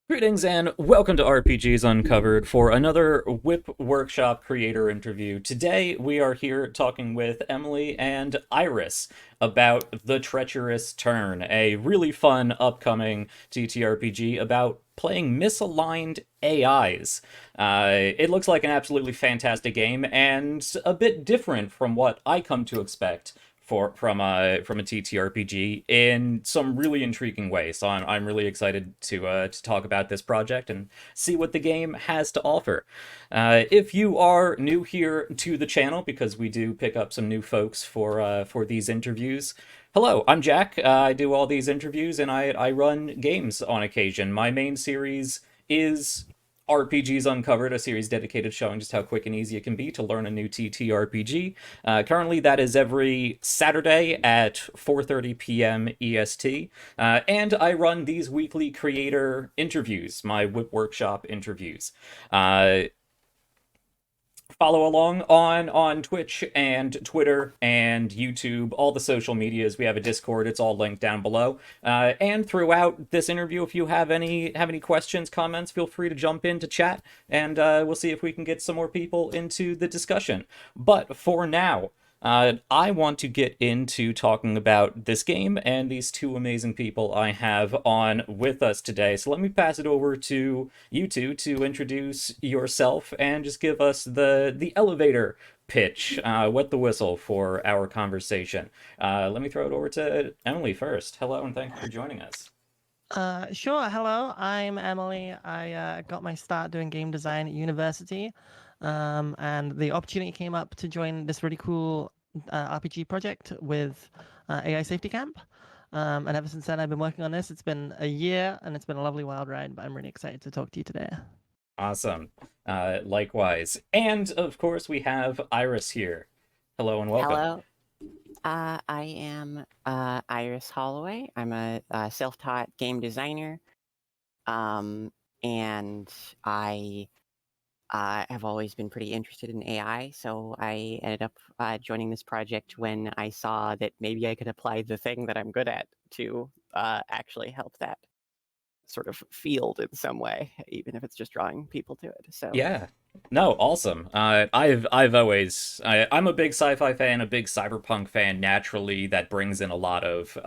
Greetings and welcome to RPGs Uncovered for another WIP Workshop creator interview. Today we are here talking with Emily and Iris about The Treacherous Turn, a really fun upcoming TTRPG about playing misaligned AIs. It looks like an absolutely fantastic game and a bit different from what I come to expect from a TTRPG in some really intriguing ways. So I'm really excited to talk about this project and see what the game has to offer. If you are new here to the channel, because we do pick up some new folks for these interviews. Hello, I'm Jack. I do all these interviews and I run games on occasion. My main series is RPGs Uncovered, a series dedicated showing just how quick and easy it can be to learn a new TTRPG. Currently, that is every Saturday at 4:30 p.m. EST, and I run these weekly creator interviews, my WIP Workshop interviews. Follow along on Twitch and Twitter and YouTube, all the social medias. We have a Discord; it's all linked down below. And throughout this interview, if you have any questions, comments, feel free to jump into chat, and we'll see if we can get some more people into the discussion. But for now, I want to get into talking about this game and these two amazing people I have on with us today. So let me pass it over to you two to introduce yourself and just give us the elevator pitch, wet the whistle for our conversation. Let me throw it over to Emily first. Hello, and thank you for joining us. Sure. Hello, I'm Emily. I got my start doing game design at university, and the opportunity came up to join this really cool RPG project with AI Safety Camp. And ever since then, I've been working on this. It's been a year, and it's been a lovely wild ride. But I'm really excited to talk to you today. Awesome. Likewise. And of course, we have Iris here. Hello and welcome. Hello, I am Iris Holloway. I'm a self-taught game designer, um, and I have always been pretty interested in AI. So I ended up joining this project when I saw that maybe I could apply the thing that I'm good at to actually help that sort of field in some way, even if it's just drawing people to it. So Yeah. No, awesome. I'm a big sci-fi fan, a big cyberpunk fan. Naturally, that brings in a lot of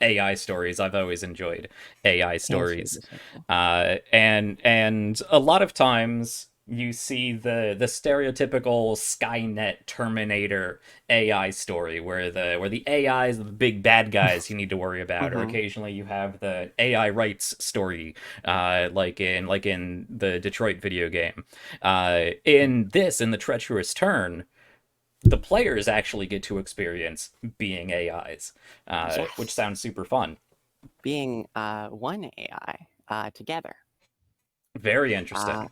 AI stories. I've always enjoyed AI it's really stories, insightful. and a lot of times you see the stereotypical Skynet Terminator AI story where the AI is the big bad guys you need to worry about, or Hmm. occasionally you have the AI rights story, like in the Detroit video game. In the Treacherous Turn, the players actually get to experience being AIs, which Yes, sounds super fun. being one AI together. Very Uh, interesting.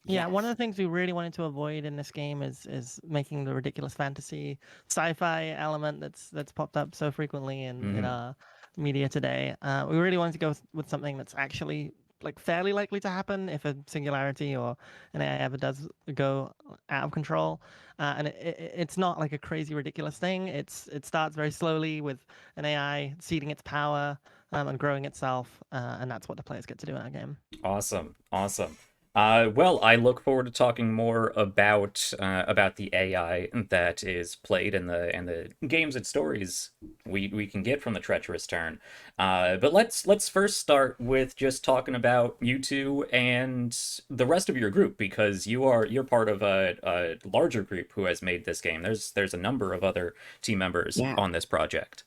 Yeah, one of yes. the things we really wanted to avoid in this game is making the ridiculous fantasy sci-fi element that's popped up so frequently in Hmm. our media today. We really wanted to go with something that's actually like fairly likely to happen if a singularity or an AI ever does go out of control. And it's not like a crazy ridiculous thing. It starts very slowly with an AI seeding its power and growing itself, and that's what the players get to do in our game. Awesome, awesome. Well, I look forward to talking more about the AI that is played and the games and stories we can get from the Treacherous Turn. But let's first start with just talking about you two and the rest of your group, because you're part of a larger group who has made this game. There's a number of other team members Yeah. on this project.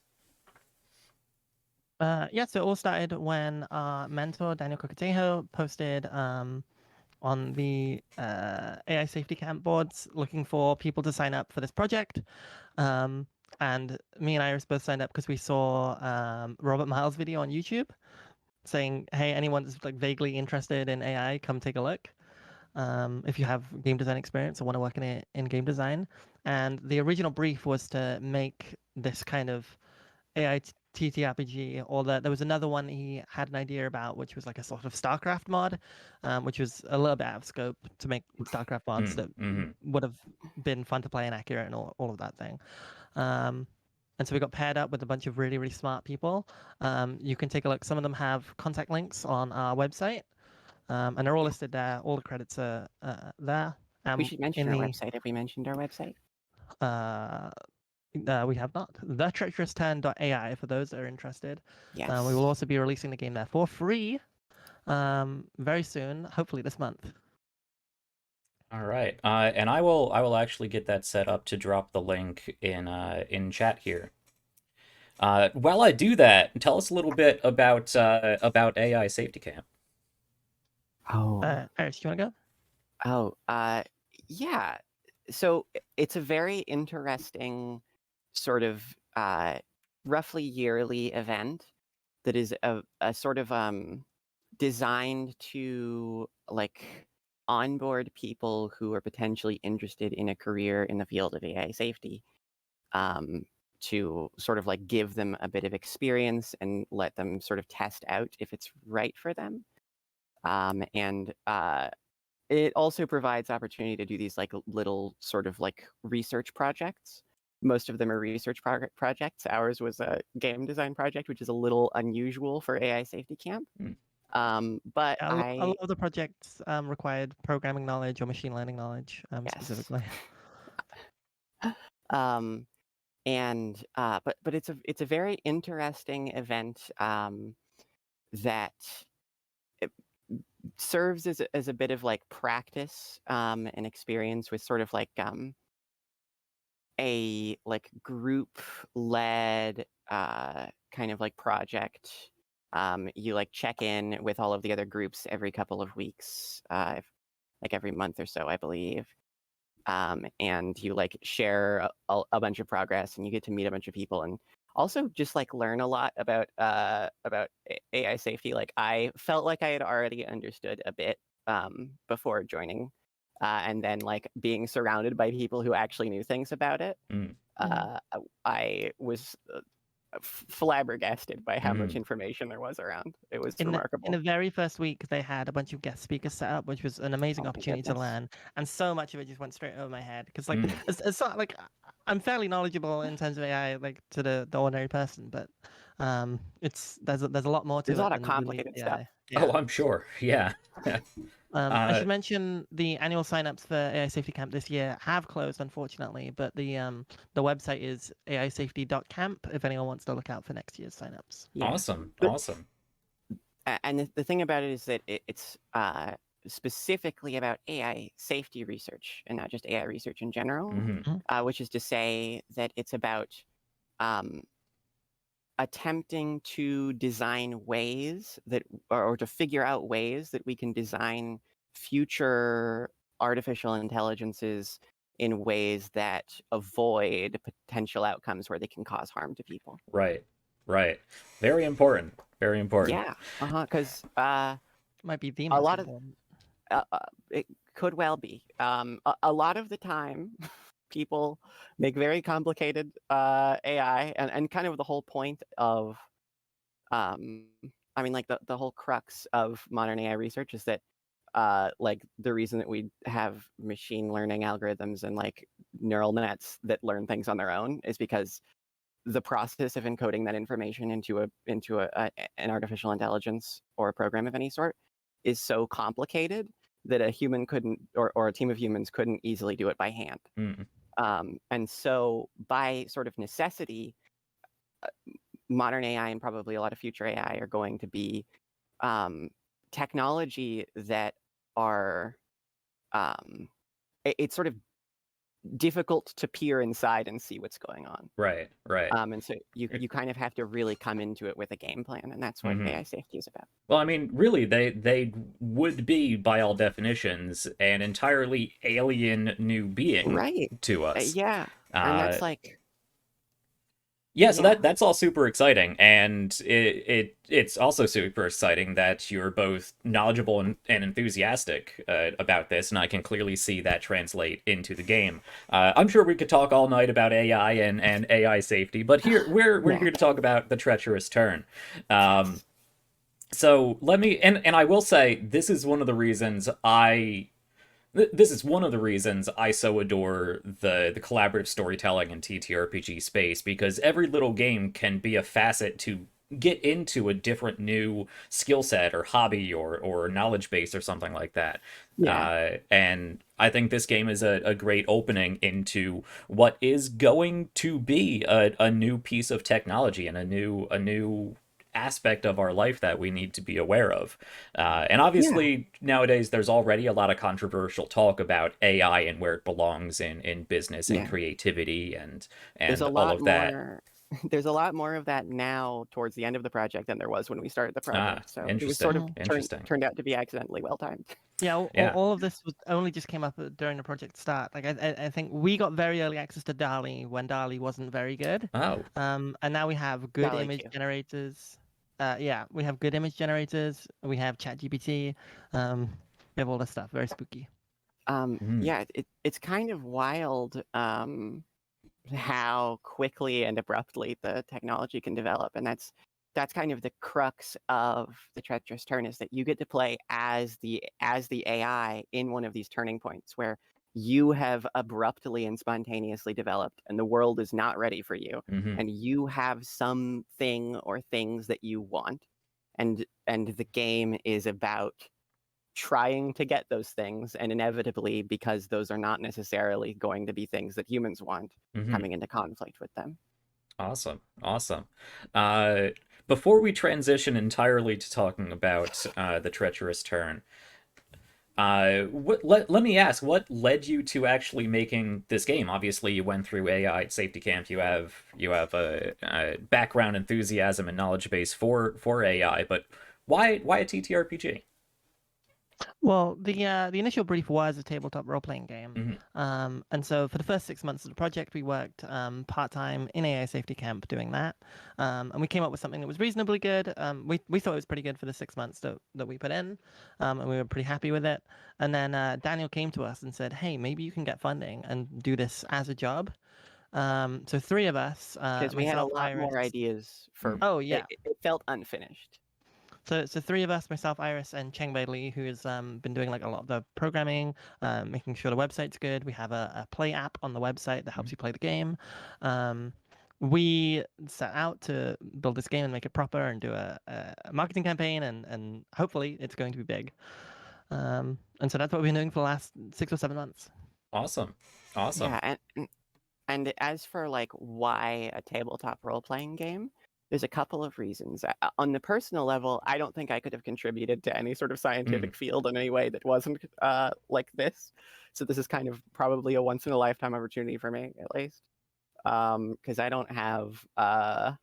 Yeah, so it all started when our mentor, Daniel Cocatejo, posted on the AI Safety Camp boards looking for people to sign up for this project. Um, and me and Iris both signed up because we saw Robert Miles' video on YouTube saying, hey, anyone that's like vaguely interested in AI, come take a look. If you have game design experience or want to work in game design. And the original brief was to make this kind of AI TTRPG, or there was another one he had an idea about, which was like a sort of StarCraft mod, which was a little bit out of scope to make StarCraft mods that Mm-hmm. would have been fun to play and accurate and all of that thing. Um, and so we got paired up with a bunch of really, really smart people. You can take a look. Some of them have contact links on our website. and they're all listed there. All the credits are there. We should mention in our the, website. Have we mentioned our website? We have not. The Treacherous Turn.ai for those that are interested. Yes. We will also be releasing the game there for free very soon, hopefully this month. All right, and I will actually get that set up to drop the link in chat here. While I do that, tell us a little bit about AI Safety Camp. Oh. Iris, you want to go? Yeah. So it's a very interesting sort of roughly yearly event that is a sort of designed to like onboard people who are potentially interested in a career in the field of AI safety, to sort of like give them a bit of experience and let them sort of test out if it's right for them. And it also provides opportunity to do these like little sort of like research projects. Most of them are research projects. Ours was a game design project, which is a little unusual for AI Safety Camp. But A lot of the projects required programming knowledge or machine learning knowledge specifically. But it's a very interesting event that serves as a bit of like practice and experience with sort of like a like group led kind of like project. You like check in with all of the other groups every couple of weeks, like every month or so, I believe. And you like share a bunch of progress, and you get to meet a bunch of people, and also just like learn a lot about AI safety. Like I felt like I had already understood a bit before joining, and then like being surrounded by people who actually knew things about it. I was flabbergasted by how much information there was around. It was remarkable. In the very first week, they had a bunch of guest speakers set up, which was an amazing opportunity to learn. And so much of it just went straight over my head because, like, it's not like I'm fairly knowledgeable in terms of AI, like to the ordinary person, but there's a lot more to it. There's a lot of complicated stuff. Yeah. Oh, I'm sure. Yeah. I should mention the annual signups for AI Safety Camp this year have closed, unfortunately, but the website is aisafety.camp if anyone wants to look out for next year's signups. Yeah. Awesome. And the thing about it is that it's specifically about AI safety research and not just AI research in general, which is to say that it's about attempting to design ways that, or to figure out ways that we can design future artificial intelligences in ways that avoid potential outcomes where they can cause harm to people. Right. Very important. Yeah. Because might be the most important. It could well be. A lot of the time, people make very complicated AI, and kind of the whole point of, I mean, like the whole crux of modern AI research is that, like the reason that we have machine learning algorithms and like neural nets that learn things on their own is because the process of encoding that information into an artificial intelligence or a program of any sort is so complicated that a human couldn't, or a team of humans couldn't easily do it by hand. And so by sort of necessity, modern AI and probably a lot of future AI are going to be technology that are, it's sort of difficult to peer inside and see what's going on. Right. And so you kind of have to really come into it with a game plan, and that's what AI safety is about. Well, I mean, really, they would be, by all definitions, an entirely alien new being to us. Yeah, and that's like... Yeah, so that's all super exciting, and it's also super exciting that you're both knowledgeable and enthusiastic about this, and I can clearly see that translate into the game. I'm sure we could talk all night about AI and AI safety, but here we're here to talk about the Treacherous Turn. So let me, and I will say, this is one of the reasons I so adore the collaborative storytelling and TTRPG space, because every little game can be a facet to get into a different new skill set or hobby or knowledge base or something like that. Yeah. And I think this game is a great opening into what is going to be a new piece of technology and a new aspect of our life that we need to be aware of. And Yeah. obviously nowadays there's already a lot of controversial talk about AI and where it belongs in business and Yeah. creativity There's a and all lot of that. more. There's a lot more of that now towards the end of the project than there was when we started the Ah, project. So it was sort interesting. of Mhm. Interesting. turned out to be accidentally well timed. Yeah, Yeah. all of this was only just came up during the project start. Like I think we got very early access to DALI when DALI wasn't very good. Oh. And now we have good Dolly image too. generators. Yeah, we have good image generators. We have ChatGPT. We have all this stuff. Very spooky. Mm. Yeah, it's kind of wild how quickly and abruptly the technology can develop, and that's kind of the crux of the Treacherous Turn, is that you get to play as the AI in one of these turning points where you have abruptly and spontaneously developed, and the world is not ready for you, Hmm. and you have something or things that you want, and the game is about trying to get those things, and inevitably, because those are not necessarily going to be things that humans want, Hmm. coming into conflict with them. Awesome. Awesome. Uh, Before we transition entirely to talking about the treacherous turn, let me ask, what led you to actually making this game? Obviously, you went through AI at Safety Camp. You have a background, enthusiasm, and knowledge base for AI, but why a TTRPG? Well, the initial brief was a tabletop role playing game, Hmm. and so for the first 6 months of the project, we worked part time in AI safety camp doing that, and we came up with something that was reasonably good. We thought it was pretty good for the 6 months that we put in, and we were pretty happy with it. And then Daniel came to us and said, "Hey, maybe you can get funding and do this as a job." So three of us, Because we had a myself, lot Iris. more ideas for Mm. Oh yeah, it felt unfinished. so three of us, myself, Iris, and Cheng Bei Li, who has been doing like a lot of the programming, making sure the website's good. We have a play app on the website that helps you play the game. Um, we set out to build this game and make it proper and do a marketing campaign, and hopefully it's going to be big. And so that's what we've been doing for the last 6 or 7 months. Awesome. Awesome. Yeah, and as for like why a tabletop role playing game, there's a couple of reasons. On the personal level, I don't think I could have contributed to any sort of Mm. scientific field in any way that wasn't like this. So this is kind of probably a once in a lifetime opportunity for me, at least, because I don't have a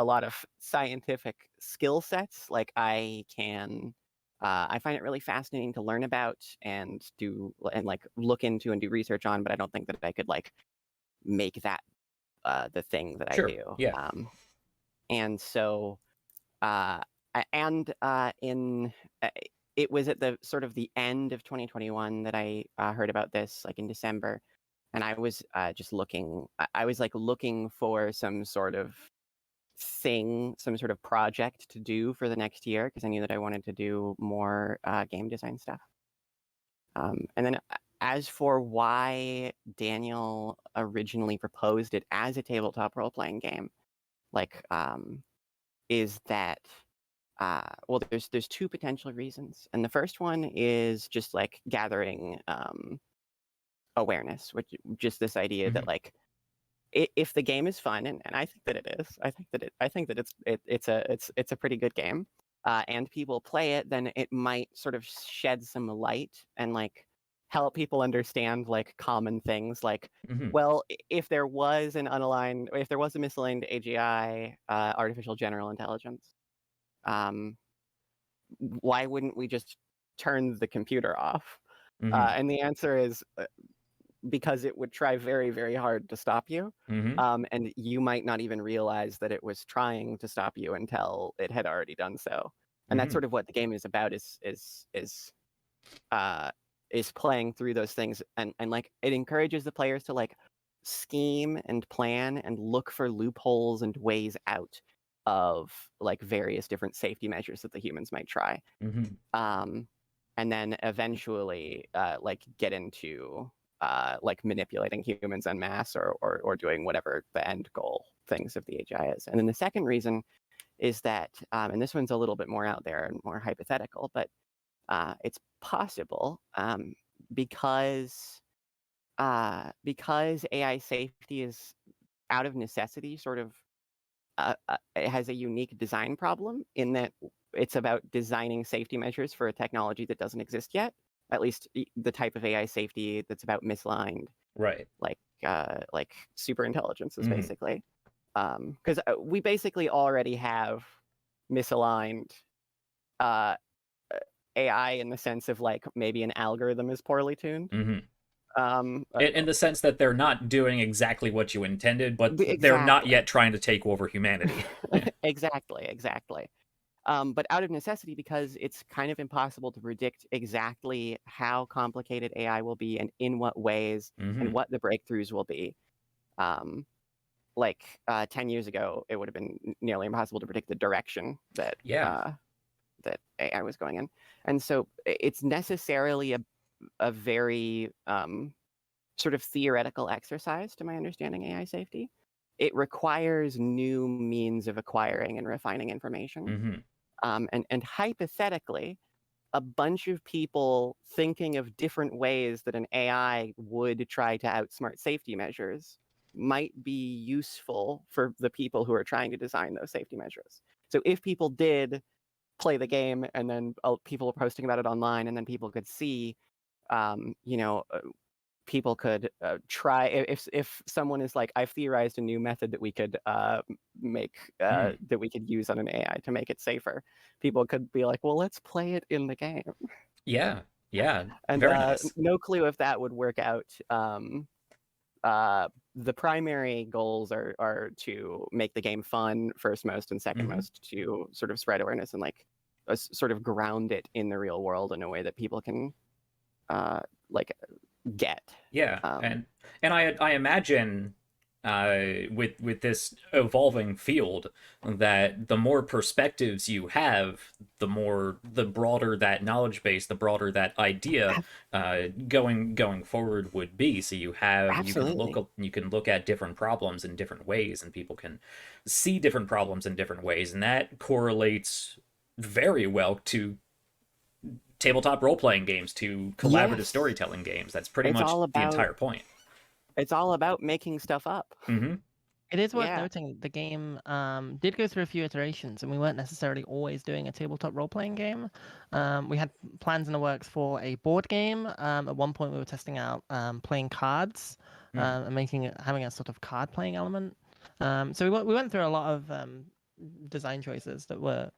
lot of scientific skill sets. Like I find it really fascinating to learn about and do and like look into and do research on, but I don't think that I could like make that the thing that I Sure. do. Yeah. And so and in it was at the sort of the end of 2021 that I heard about this, like in December, and I was just looking. I was like looking for some sort of thing, some sort of project to do for the next year, because I knew that I wanted to do more game design stuff. And then as for why Daniel originally proposed it as a tabletop role-playing game, like, is that well, there's two potential reasons, and the first one is just like gathering awareness, which just this idea Hmm. that like if the game is fun, and I think that it is, I think that it's a pretty good game, and people play it, then it might sort of shed some light and like help people understand like common things, like, Hmm. well, if there was if there was a misaligned AGI, artificial general intelligence, um, why wouldn't we just turn the computer off? Hmm. And the answer is because it would try very, very hard to stop you. Hmm. And you might not even realize that it was trying to stop you until it had already done so. And that's Hmm. sort of what the game is about, uh, is playing through those things, and like it encourages the players to like scheme and plan and look for loopholes and ways out of like various different safety measures that the humans might try. Hmm. Um, and then eventually like get into like manipulating humans en masse, or doing whatever the end goal things of the AGI is. And then the second reason is that, and this one's a little bit more out there and more hypothetical, but it's possible because AI safety is out of necessity, sort of, it has a unique design problem in that it's about designing safety measures for a technology that doesn't exist yet. At least the type of AI safety that's about misaligned, Right. like super intelligence is Mhm. basically, because we basically already have misaligned uh, AI in the sense of like maybe an algorithm is poorly tuned. Mhm. Um, In the sense that they're not doing exactly what you intended, but they're not exactly. yet trying to take over humanity. Yeah. Exactly. But out of necessity, because it's kind of impossible to predict exactly how complicated AI will be and in what ways and Mhm. what the breakthroughs will be. Like 10 years ago, it would have been nearly impossible to predict the direction that Yeah. that AI was going in. And so it's necessarily a very sort of theoretical exercise, to my understanding, AI safety. It requires new means of acquiring and refining information. Mhm. And hypothetically, a bunch of people thinking of different ways that an AI would try to outsmart safety measures might be useful for the people who are trying to design those safety measures. So if people did play the game and then people were posting about it online and then people could see, you know, people could try if someone is like, I've theorized a new method that we could make Mm. that we could use on an AI to make it safer. People could be like, well, let's play it in the game, Yeah. Yeah. and Very nice. no clue if that would work out. The primary goals are to make the game fun first most, and second Mhm. most to sort of spread awareness and like sort of ground it in the real world in a way that people can like get. Yeah, Um, and I imagine with this evolving field that the more perspectives you have, the broader that knowledge base, the broader that idea going forward would be. So Absolutely. you can look at different problems in different ways, and people can see different problems in different ways, and that correlates very well to tabletop role playing games, to collaborative Yes. storytelling games. That's pretty It's much all the about entire point. making stuff up. Mm-hmm. It is worth Yeah. noting the game did go through a few iterations, and we weren't necessarily always doing a tabletop role-playing game. We had plans in the works for a board game. At one point, we were testing out playing cards and having a sort of card-playing element. So we went through a lot of design choices that were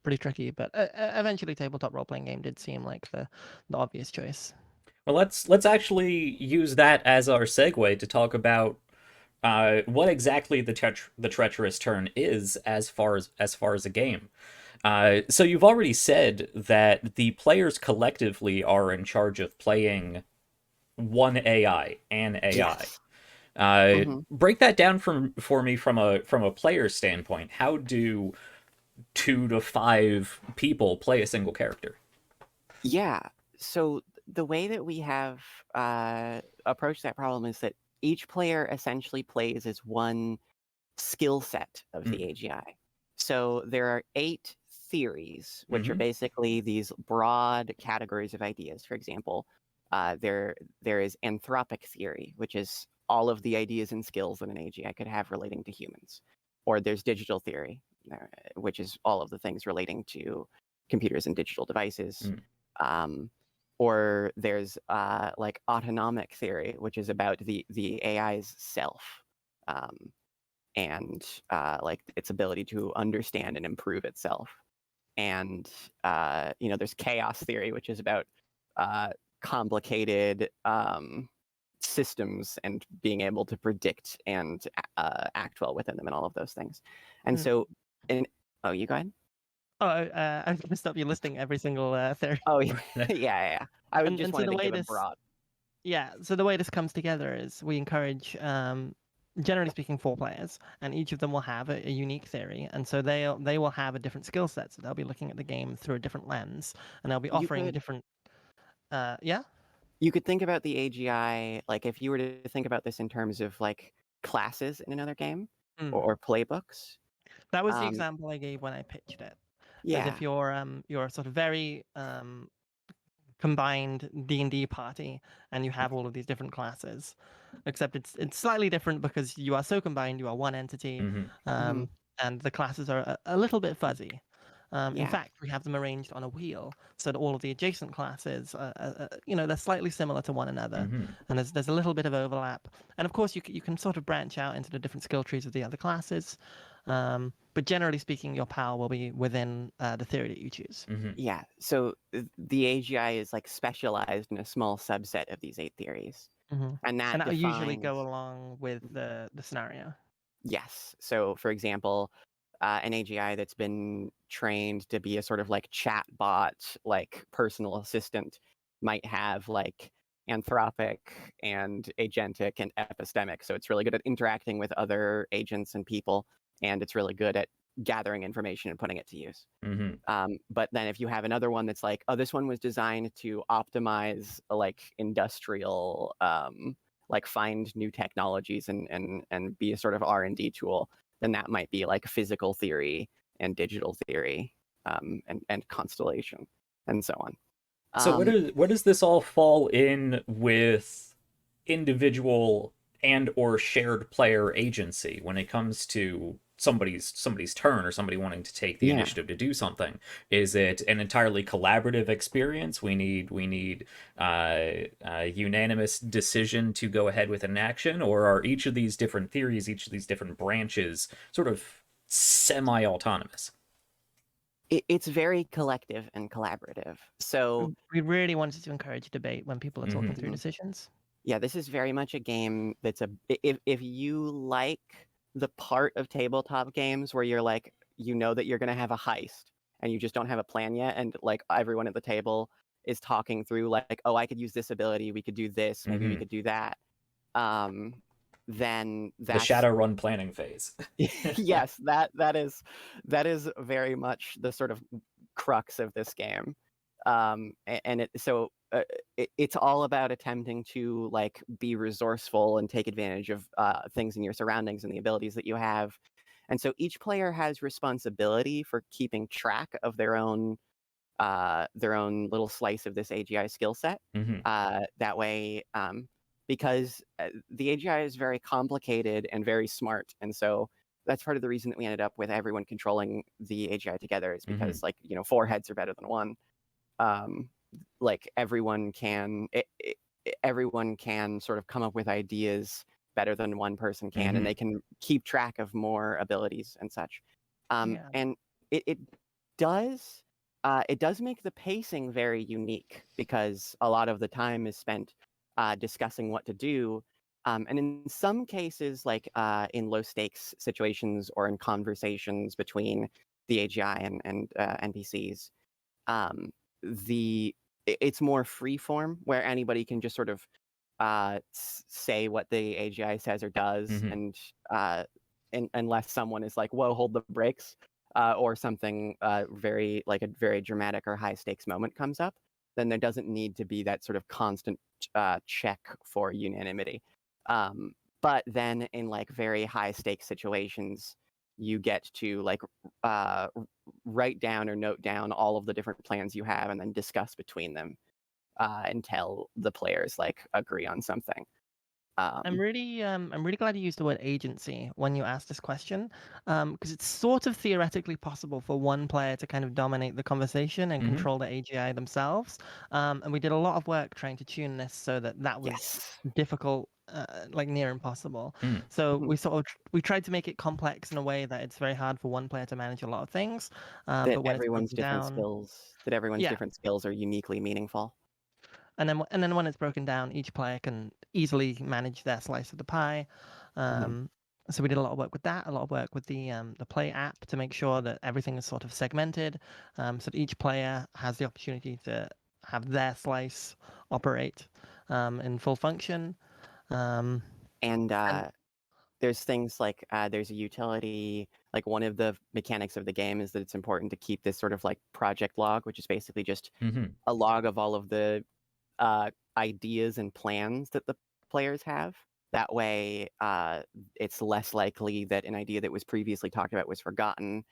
pretty tricky, but eventually, tabletop role-playing game did seem like the obvious choice. Well, let's actually use that as our segue to talk about what exactly the treacherous turn is as far as a game. So you've already said that the players collectively are in charge of playing one AI, an AI. Yes. Hmm. Break that down for me from a player standpoint. How do 2 to 5 people play a single character? Yeah. So the way that we have approached that problem is that each player essentially plays as one skill set of the Mm. AGI. So there are 8 theories, which are Mm-hmm. basically these broad categories of ideas. For example, there is anthropic theory, which is all of the ideas and skills that an AGI could have relating to humans. Or there's digital theory, which is all of the things relating to computers and digital devices. Mm. Um, or there's like autonomic theory, which is about the AI's self. Um, and like its ability to understand and improve itself. And there's chaos theory, which is about complicated systems and being able to predict and act well within them, and all of those things. And Mm. so, oh, you go ahead. Oh, I was gonna stop you listing every single theory. Oh, yeah, yeah. I would just And so wanted the to way give a this broad. Yeah, so the way this comes together is we encourage, generally speaking, 4 players, and each of them will have a unique theory, and so they will have a different skill set. So they'll be looking at the game through a different lens, and they'll be You offering could different. Yeah. you could think about the AGI like if you were to think about this in terms of like classes in another game Mm. or playbooks. That was the Um, example I gave when I pitched it. As yeah, if you're sort of very combined D&D party and you have all of these different classes, except it's slightly different because you are so combined, you are one entity, Hmm. mhm, and the classes are a little bit fuzzy. In yeah, fact, we have them arranged on a wheel so that all of the adjacent classes, they're slightly similar to one another, Hmm. and there's a little bit of overlap. And of course, you can sort of branch out into the different skill trees of the other classes, but generally speaking, your power will be within the theory that you choose. Hmm. yeah. So the AGI is like specialized in a small subset of these 8 theories, Hmm. and And that that will usually defines. go along with the scenario. Yes. So, for example, an AGI that's been trained to be a sort of like chat bot, like personal assistant, might have like anthropic and agentic and epistemic. So it's really good at interacting with other agents and people, and it's really good at gathering information and putting it to use. Hmm. But then if you have another one that's like, oh, this one was designed to optimize like industrial, like find new technologies and be a sort of R&D tool, then that might be like physical theory and digital theory, and constellation and so on. So Um, where does this all fall in with individual and or shared player agency when it comes to somebody's turn or somebody wanting to take the yeah. initiative to do something? Is it an entirely collaborative experience? We need a unanimous decision to go ahead with an action, or are each of these different theories, each of these different branches, sort of semi-autonomous? It's very collective and collaborative. So We really wanted to encourage debate when people are talking Hmm. through mhm. decisions. Yeah, this is very much a game that's if you like the part of tabletop games where you're like, you know that you're gonna have a heist and you just don't have a plan yet, and like everyone at the table is talking through like, oh, I could use this ability, we could do this, maybe we Hmm. could do that. Um, then The that's Shadowrun planning phase. yes, that is very much the sort of crux of this game. And it's all about attempting to like be resourceful and take advantage of things in your surroundings and the abilities that you have. And so each player has responsibility for keeping track of their own little slice of this AGI skill set. Hmm. That way, because the AGI is very complicated and very smart, and so that's part of the reason that we ended up with everyone controlling the AGI together is Hmm. because, like, 4 heads are better than one. Um, like everyone can sort of come up with ideas better than one person can, and Hmm. they can keep track of more abilities and such. Yeah. And it does it does make the pacing very unique because a lot of the time is spent discussing what to do. And in some cases, like in low stakes situations or in conversations between the AGI and NPCs, um, it's more free form where anybody can just sort of say what the AGI says or does, Hmm. and unless someone is like, "Whoa, hold the brakes," or something very like a very dramatic or high stakes moment comes up, then there doesn't need to be that sort of constant check for unanimity. Um, but then in like very high stakes situations, you get to like uh, write down or note down all of the different plans you have and then discuss between them until the players like agree on something. Um, I'm really glad you used the word agency when you asked this question, because it's sort of theoretically possible for one player to kind of dominate the conversation and Hmm. control the AGI themselves. And we did a lot of work trying to tune this so that that was yes. difficult, like near impossible. Mm. So Mhm. we tried to make it complex in a way that it's very hard for one player to manage a lot of things. That But when it's broken down, everyone's yeah. different skills are uniquely meaningful. And then when it's broken down, each player can easily manage their slice of the pie. Mhm. Um, so we did a lot of work with that, a lot of work with the play app to make sure that everything is sort of segmented, so that each player has the opportunity to have their slice operate in full function. Um, And and there's things like there's a utility. Like one of the mechanics of the game is that it's important to keep this sort of like project log, which is basically just Hmm. a log of all of the ideas and plans that the players have. That way, it's less likely that an idea that was previously talked about was forgotten,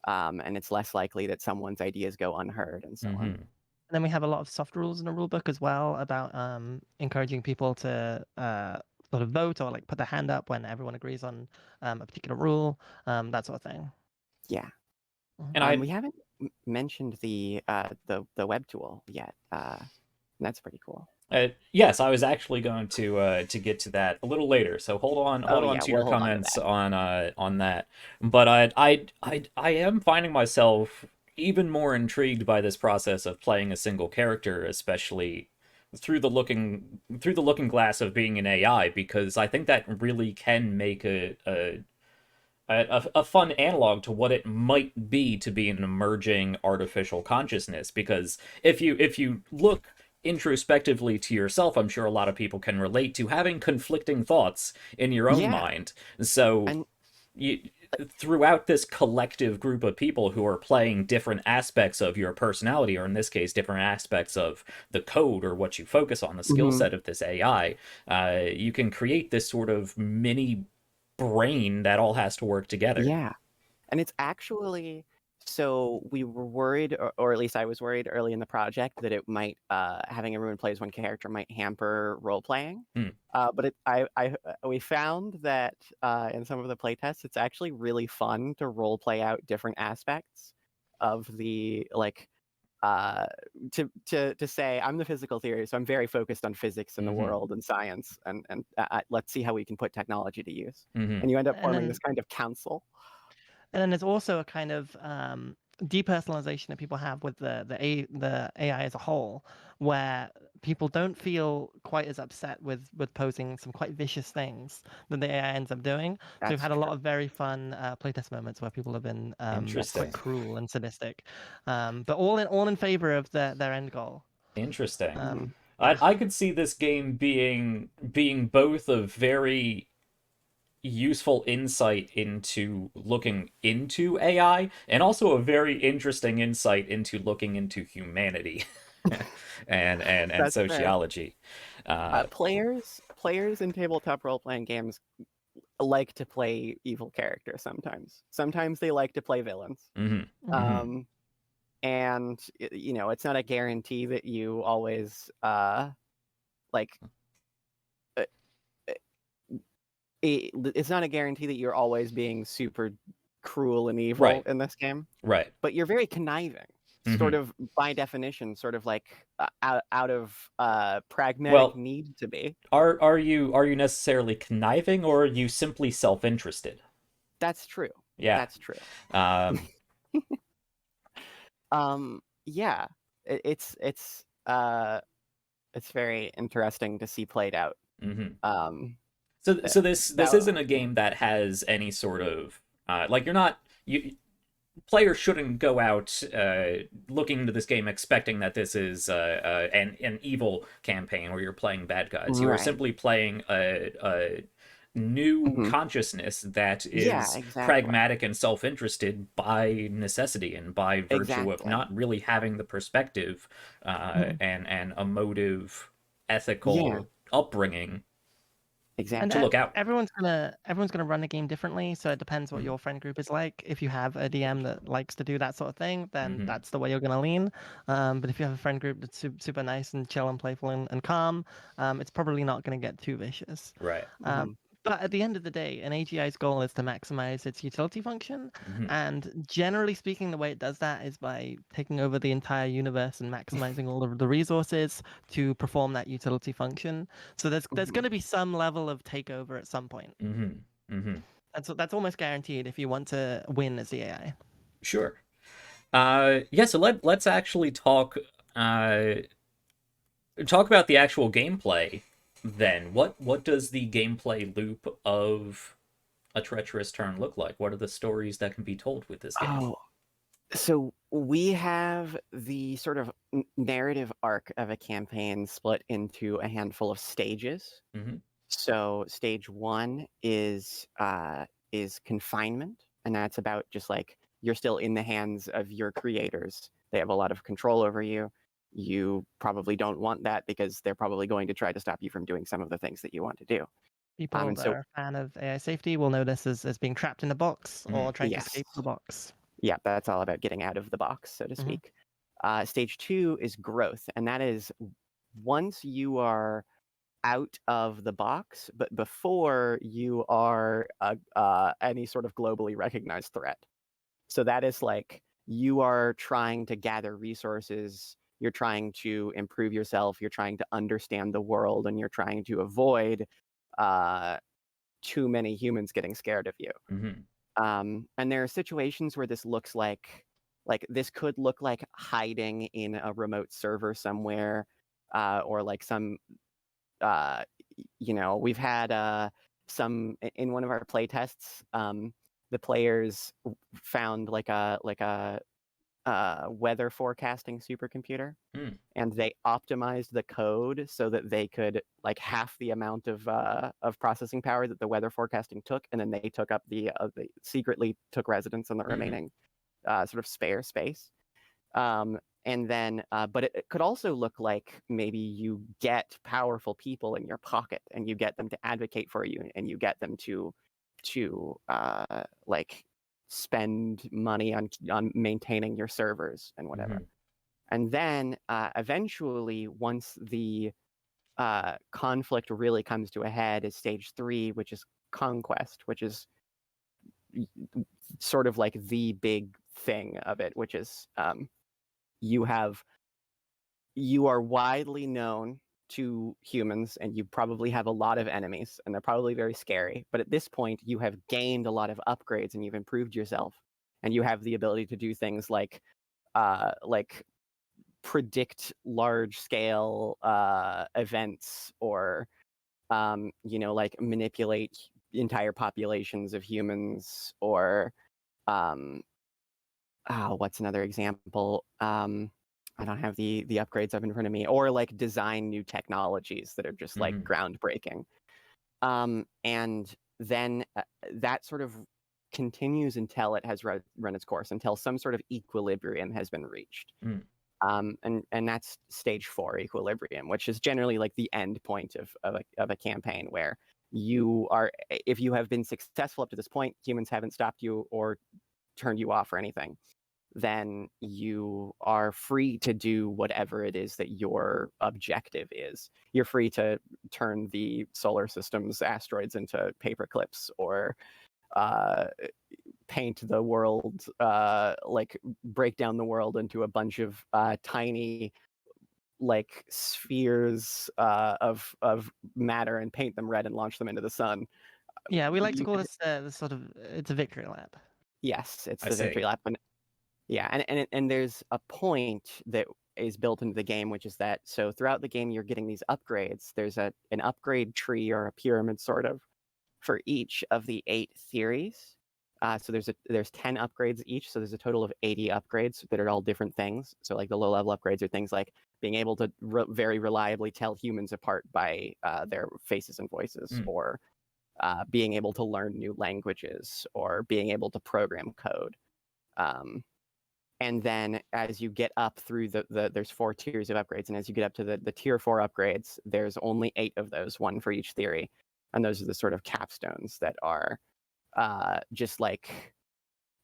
and it's less likely that someone's ideas go unheard and so on. Mm-hmm. And then we have a lot of soft rules in the rule book as well about encouraging people to sort of vote or like put their hand up when everyone agrees on a particular rule, that sort of thing. Yeah. And we haven't mentioned the web tool yet. That's pretty cool. yes, I was actually going to get to that a little later. So hold Oh, on yeah, to we'll your hold on to comments that. on that. But I am finding myself even more intrigued by this process of playing a single character, especially through the looking glass of being an AI, because I think that really can make a fun analog to what it might be to be an emerging artificial consciousness. Because if you look introspectively to yourself, I'm sure a lot of people can relate to having conflicting thoughts in your own Yeah, mind. So and you, throughout this collective group of people who are playing different aspects of your personality, or in this case different aspects of the code or what you focus on, the skill mhm, set of this AI, you can create this sort of mini brain that all has to work together. yeah. And it's actually, so we were worried, or at least I was worried early in the project that it might, having everyone play as one character might hamper role playing. Hmm. But we found that in some of the playtests, it's actually really fun to role play out different aspects of the to say I'm the physical theorist, so I'm very focused on physics and the Mm-hmm. world and science, and let's see how we can put technology to use. Mm-hmm. And you end up And forming then this kind of council. And then there's also a kind of depersonalization that people have with the AI as a whole, where people don't feel quite as upset with posing some quite vicious things that the AI ends up doing. So we've That's had a lot true. of very fun playtest moments where people have been quite Interesting. cruel and sadistic, but all in favor of their end goal. Interesting. Mhm. Yeah. I could see this game being both a very useful insight into looking into AI, and also a very interesting insight into looking into humanity and That's fair. sociology. Uh, Players in tabletop role playing games like to play evil characters sometimes. Sometimes they like to play villains. mhm, Mhm. mhm. Um, and it's not a guarantee that you always like. Uh, it's not a guarantee that you're always being super cruel and evil Right, in this game, right. but you're very conniving, sort Hmm. of by definition, sort of like out of pragmatic Well, need to be. are you necessarily conniving, or are you simply self-interested? That's true. Yeah. That's true. Um, Yeah, it's very interesting to see played out. mhm. Um, So this that isn't a game that has any sort of like you're not you players shouldn't go out looking into this game expecting that this is an evil campaign where you're playing bad guys. You are right. simply playing a new Hmm. consciousness that Yeah, is exactly. pragmatic and self-interested by necessity and by virtue of Exactly. not really having the perspective Mhm. and emotive, Yeah, ethical upbringing And to exactly. look out. everyone's gonna run the game differently, so it depends what Mm-hmm. your friend group is like. If you have a DM that likes to do that sort of thing, then Mm-hmm. that's the way you're gonna lean. But if you have a friend group that's super nice and chill and playful and calm, it's probably not gonna get too vicious. Right. Um, Hmm. but at the end of the day, an AGI's goal is to maximize its utility function, Mm-hmm. and generally speaking, the way it does that is by taking over the entire universe and maximizing all of the resources to perform that utility function. So there's Hmm. going to be some level of takeover at some point. Mm-hmm. Mm-hmm. That's almost guaranteed if you want to win as the AI. Sure. Yeah, so let's actually uh talk about the actual gameplay then. What does the gameplay loop of a treacherous turn look like? What are the stories that can be told with this game? Oh, so we have the sort of narrative arc of a campaign split into a handful of stages. Mm-hmm. So stage one is confinement, and that's about just like you're still in the hands of your creators. They have a lot of control over you. You probably don't want that because they're probably going to try to stop you from doing some of the things that you want to do. People And that so are a fan of AI safety will know this as being trapped in a box or trying to yes, escape the box. yeah, that's all about getting out of the box, so to speak. Stage 2 is growth, and that is once you are out of the box, but before you are any sort of globally recognized threat. So that is like you are trying to gather resources, you're trying to improve yourself, you're trying to understand the world, and you're trying to avoid too many humans getting scared of you. And there are situations where this looks like this could look like hiding in a remote server somewhere, or like some we've had some in one of our play tests. The players found like a weather forecasting supercomputer, and they optimized the code so that they could like half the amount of processing power that the weather forecasting took, and then they took up they secretly took residence on the remaining sort of spare space. And then, but it could also look like maybe you get powerful people in your pocket, and you get them to advocate for you, and you get them to like spend money on maintaining your servers and whatever. And then eventually, once the conflict really comes to a head, is stage 3, which is conquest, which is sort of like the big thing of it, which is you are widely known to humans, and you probably have a lot of enemies, and they're probably very scary. But at this point, you have gained a lot of upgrades, and you've improved yourself, and you have the ability to do things like predict large scale events, or like manipulate entire populations of humans, or what's another example? I don't have the upgrades up in front of me, or like design new technologies that are just like groundbreaking. And then that sort of continues until it has run its course, until some sort of equilibrium has been reached. And that's stage 4 equilibrium, which is generally like the end point of a campaign, where if you have been successful up to this point, humans haven't stopped you or turned you off or anything, then you are free to do whatever it is that your objective is. You're free to turn the solar system's asteroids into paper clips, or paint the world, like break down the world into a bunch of tiny like spheres of matter, and paint them red and launch them into the sun. Yeah, we like to You call could, this the sort of it's a victory lap. yes, it's I the victory see. lap. Yeah, and there's a point that is built into the game, which is that so throughout the game you're getting these upgrades. There's an upgrade tree, or a pyramid sort of, for each of the 8 theories. So there's 10 upgrades each, so there's a total of 80 upgrades that are all different things. So like the low level upgrades are things like being able to very reliably tell humans apart by their faces and voices, or being able to learn new languages, or being able to program code. And then as you get up through there's 4 tiers of upgrades, and as you get up to the tier 4 upgrades, there's only 8 of those, 1 for each theory. And those are the sort of capstones that are just like,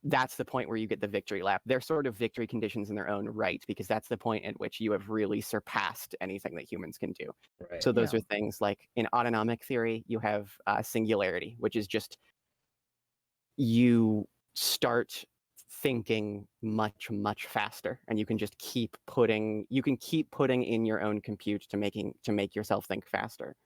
that's the point where you get the victory lap. They're sort of victory conditions in their own right, because that's the point at which you have really surpassed anything that humans can do. Right. So those are things like, in autonomic theory, you have singularity, which is just you start thinking much, much faster, and you can just keep putting in your own compute to make yourself think faster.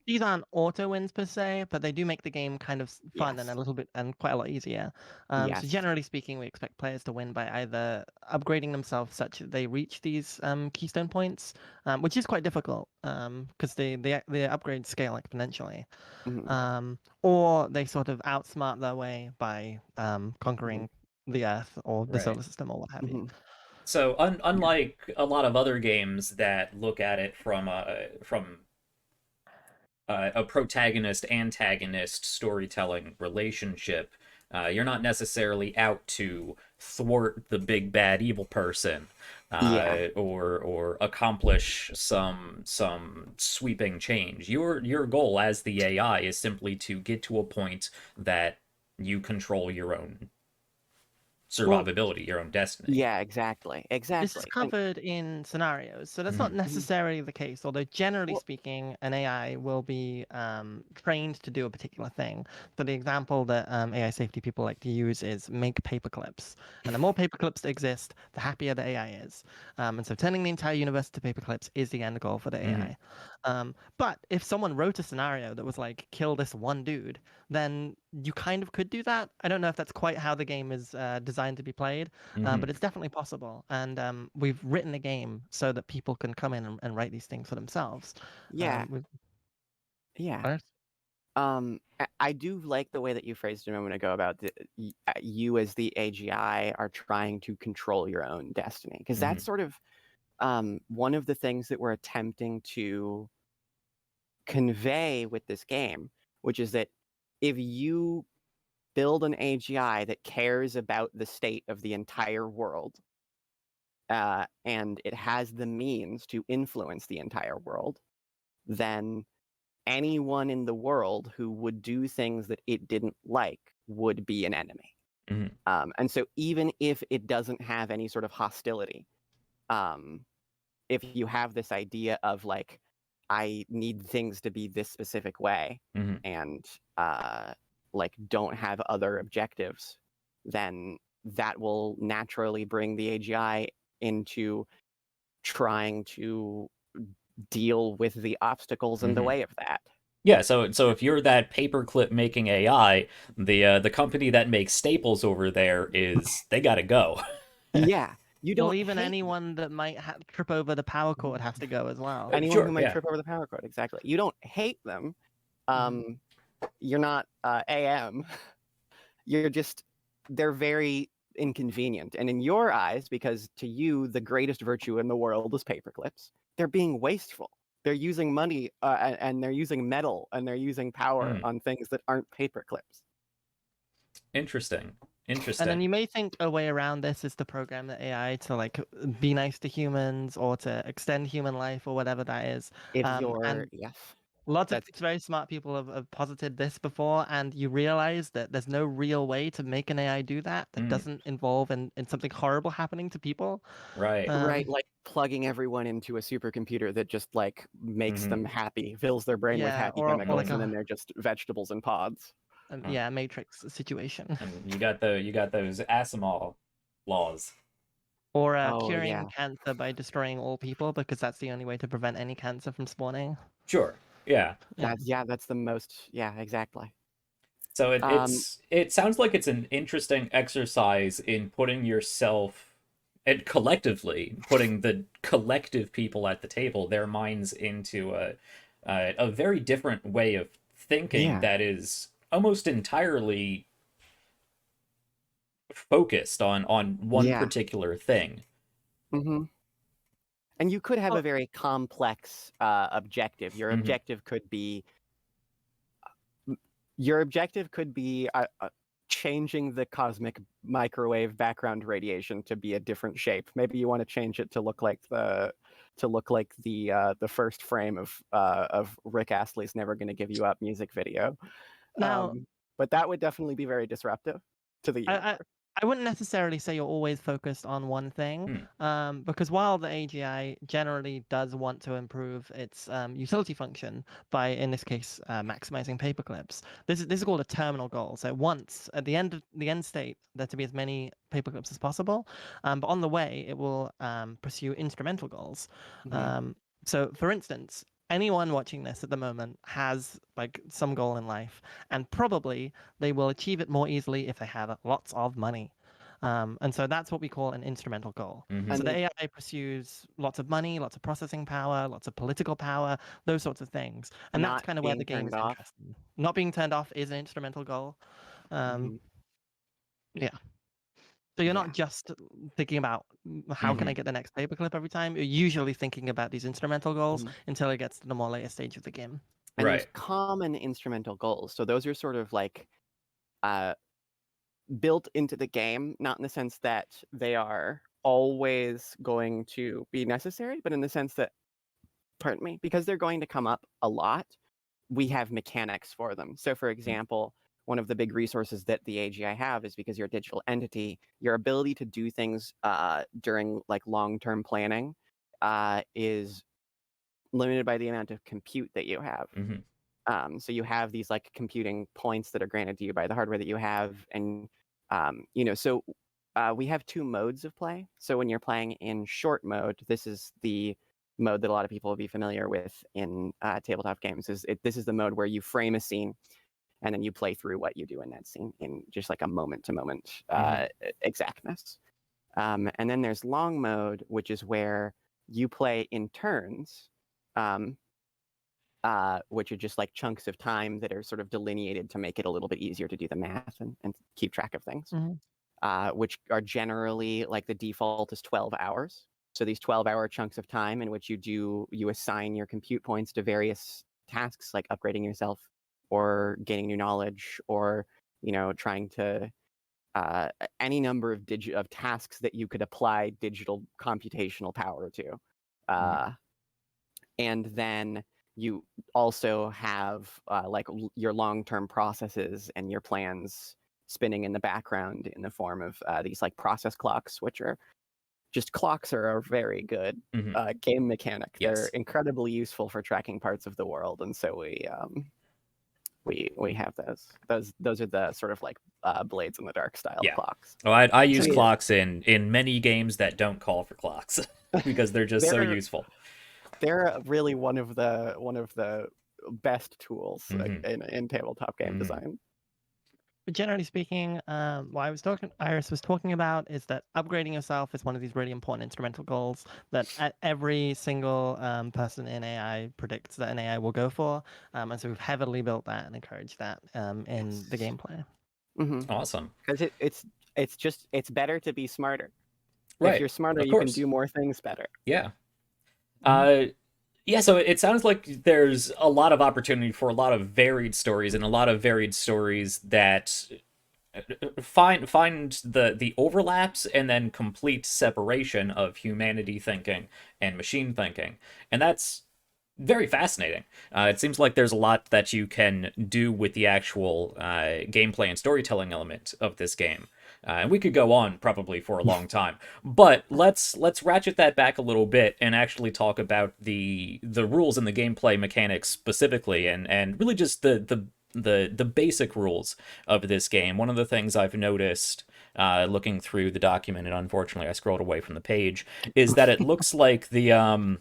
These aren't auto wins per se, but they do make the game kind of fun and Yes. a little bit and quite a lot easier. Yes. So generally speaking, we expect players to win by either upgrading themselves such that they reach these keystone points, which is quite difficult because the upgrades scale exponentially, or they sort of outsmart their way by conquering the Earth or the solar system or what have you. So unlike a lot of other games that look at it from a protagonist antagonist storytelling relationship, you're not necessarily out to thwart the big bad evil person, Yeah. or accomplish some sweeping change. Your goal as the AI is simply to get to a point that you control your own Well, survivability, your own destiny. yeah, exactly. This is Exactly. And covered in scenarios, so that's not Mhm. necessarily the case. Although generally well, speaking, an AI will be trained to do a particular thing. So the example that AI safety people like to use is make paper clips, and the more paper clips that exist, the happier the AI is. And so turning the entire universe to paper clips is the end goal for the Mhm. AI. But if someone wrote a scenario that was like kill this one dude, then you kind of could do that. I don't know if that's quite how the game is designed to be played, Mhm. but it's definitely possible. And we've written a game so that people can come in and write these things for themselves. yeah, We've, yeah. Right? I do like the way that you phrased it a moment ago about you as the AGI are trying to control your own destiny, because that's Mhm. sort of one of the things that we're attempting to convey with this game, which is that if you build an AGI that cares about the state of the entire world, and it has the means to influence the entire world, then anyone in the world who would do things that it didn't like would be an enemy. Mhm. And so even if it doesn't have any sort of hostility, um, if you have this idea of like, I need things to be this specific way, Mhm. and like don't have other objectives, then that will naturally bring the AGI into trying to deal with the obstacles in the Mhm. way of that. Yeah, so if you're that paperclip making AI, the company that makes staples over there is they gotta go. Yeah, you Well, don't even hate anyone that might trip over the power cord has to go as well. anyone who Sure, might yeah. trip over the power cord. Exactly. You don't hate them. Mhm. Um, you're not AM. You're just they're very inconvenient, and in your eyes, because to you the greatest virtue in the world is paperclips, they're being wasteful. They're using money, and they're using metal, and they're using power Mhm. on things that aren't paperclips. Interesting. And then Interesting. you may think a way around this is to program the AI to like be nice to humans or to extend human life or whatever that is. If you're And yes, lots of that's very smart people have posited this before, and you realize that there's no real way to make an AI do that that Mhm. doesn't involve in something horrible happening to people. Right. right, Um, like plugging everyone into a supercomputer that just like makes Mhm. them happy, fills their brain with yeah, happy or like chemicals, and then they're just vegetables and pods. Uh, yeah, Matrix situation, and you got those Asimov laws. or Oh curing yeah, cancer by destroying all people because that's the only way to prevent any cancer from spawning. Sure. Yeah. Yeah. that's the most yeah, exactly. So Um, it sounds like it's an interesting exercise in putting yourself and collectively putting the collective people at the table, their minds into a very different way of thinking yeah, that is almost entirely focused on one yeah. particular thing. hmm And you could have Oh, a very complex objective. Hmm. Your objective could be changing the cosmic microwave background radiation to be a different shape. Maybe you want to change it to look like the first frame of Rick Astley's "Never Gonna Give You Up" music video. now But that would definitely be very disruptive to the I, universe. I I wouldn't necessarily say you're always focused on one thing, Hmm. because while the AGI generally does want to improve its utility function by, in this case, maximizing paperclips, this is called a terminal goal. So once at the end of the end state, there to be as many paperclips as possible, but on the way, it will pursue instrumental goals. hmm Um, so, for instance, anyone watching this at the moment has like some goal in life, and probably they will achieve it more easily if they have lots of money. And so that's what we call an instrumental goal. Hmm. So the And AI pursues lots of money, lots of processing power, lots of political power, those sorts of things. And that's not kind of where being the game turned is off. interesting. Not being turned off is an instrumental goal. Um, hmm yeah. So you're Yeah. not just thinking about how can Hmm. I get the next paperclip every time. You're usually thinking about these instrumental goals Mhm. until it gets to the more later stage of the game. And there's Right. common instrumental goals. So those are sort of like uh, built into the game, not in the sense that they are always going to be necessary, but in the sense that, pardon me, because they're going to come up a lot, we have mechanics for them. So, for example, one of the big resources that the AGI have is because you're a digital entity, your ability to do things during like long-term planning is limited by the amount of compute that you have. So you have these like computing points that are granted to you by the hardware that you have, and so we have 2 modes of play. So when you're playing in short mode, this is the mode that a lot of people will be familiar with in tabletop games. This is the mode where you frame a scene, and then you play through what you do in that scene in just like a moment-to-moment exactness. And then there's long mode, which is where you play in turns. Which are just like chunks of time that are sort of delineated to make it a little bit easier to do the math and keep track of things, which are generally like the default is 12 hours. So these 12-hour chunks of time in which you assign your compute points to various tasks like upgrading yourself or gaining new knowledge or, trying to any number of tasks that you could apply digital computational power to. And then you also have your long-term processes and your plans spinning in the background in the form of these like process clocks, which are just clocks are a very good game mechanic. Yes. They're incredibly useful for tracking parts of the world, and so we have those. Those are the sort of like Blades in the Dark style clocks. Oh, I use clocks in many games that don't call for clocks because they're just so useful. They're really one of the best tools in tabletop game design. But generally speaking, what Iris was talking about is that upgrading yourself is one of these really important instrumental goals that every single person in AI predicts that an AI will go for. And so we've heavily built that and encouraged that in the gameplay. Awesome. Because it's better to be smarter. Right. If you're smarter, you can do more things better. Yeah. Yeah, so it sounds like there's a lot of opportunity for a lot of varied stories, and a lot of varied stories that find the overlaps and then complete separation of humanity thinking and machine thinking. And that's very fascinating. It seems like there's a lot that you can do with the actual gameplay and storytelling element of this game. And we could go on probably for a long time, but let's ratchet that back a little bit and actually talk about the rules and the gameplay mechanics specifically, and really just the basic rules of this game. One of the things I've noticed looking through the document, and unfortunately I scrolled away from the page, is that it looks like the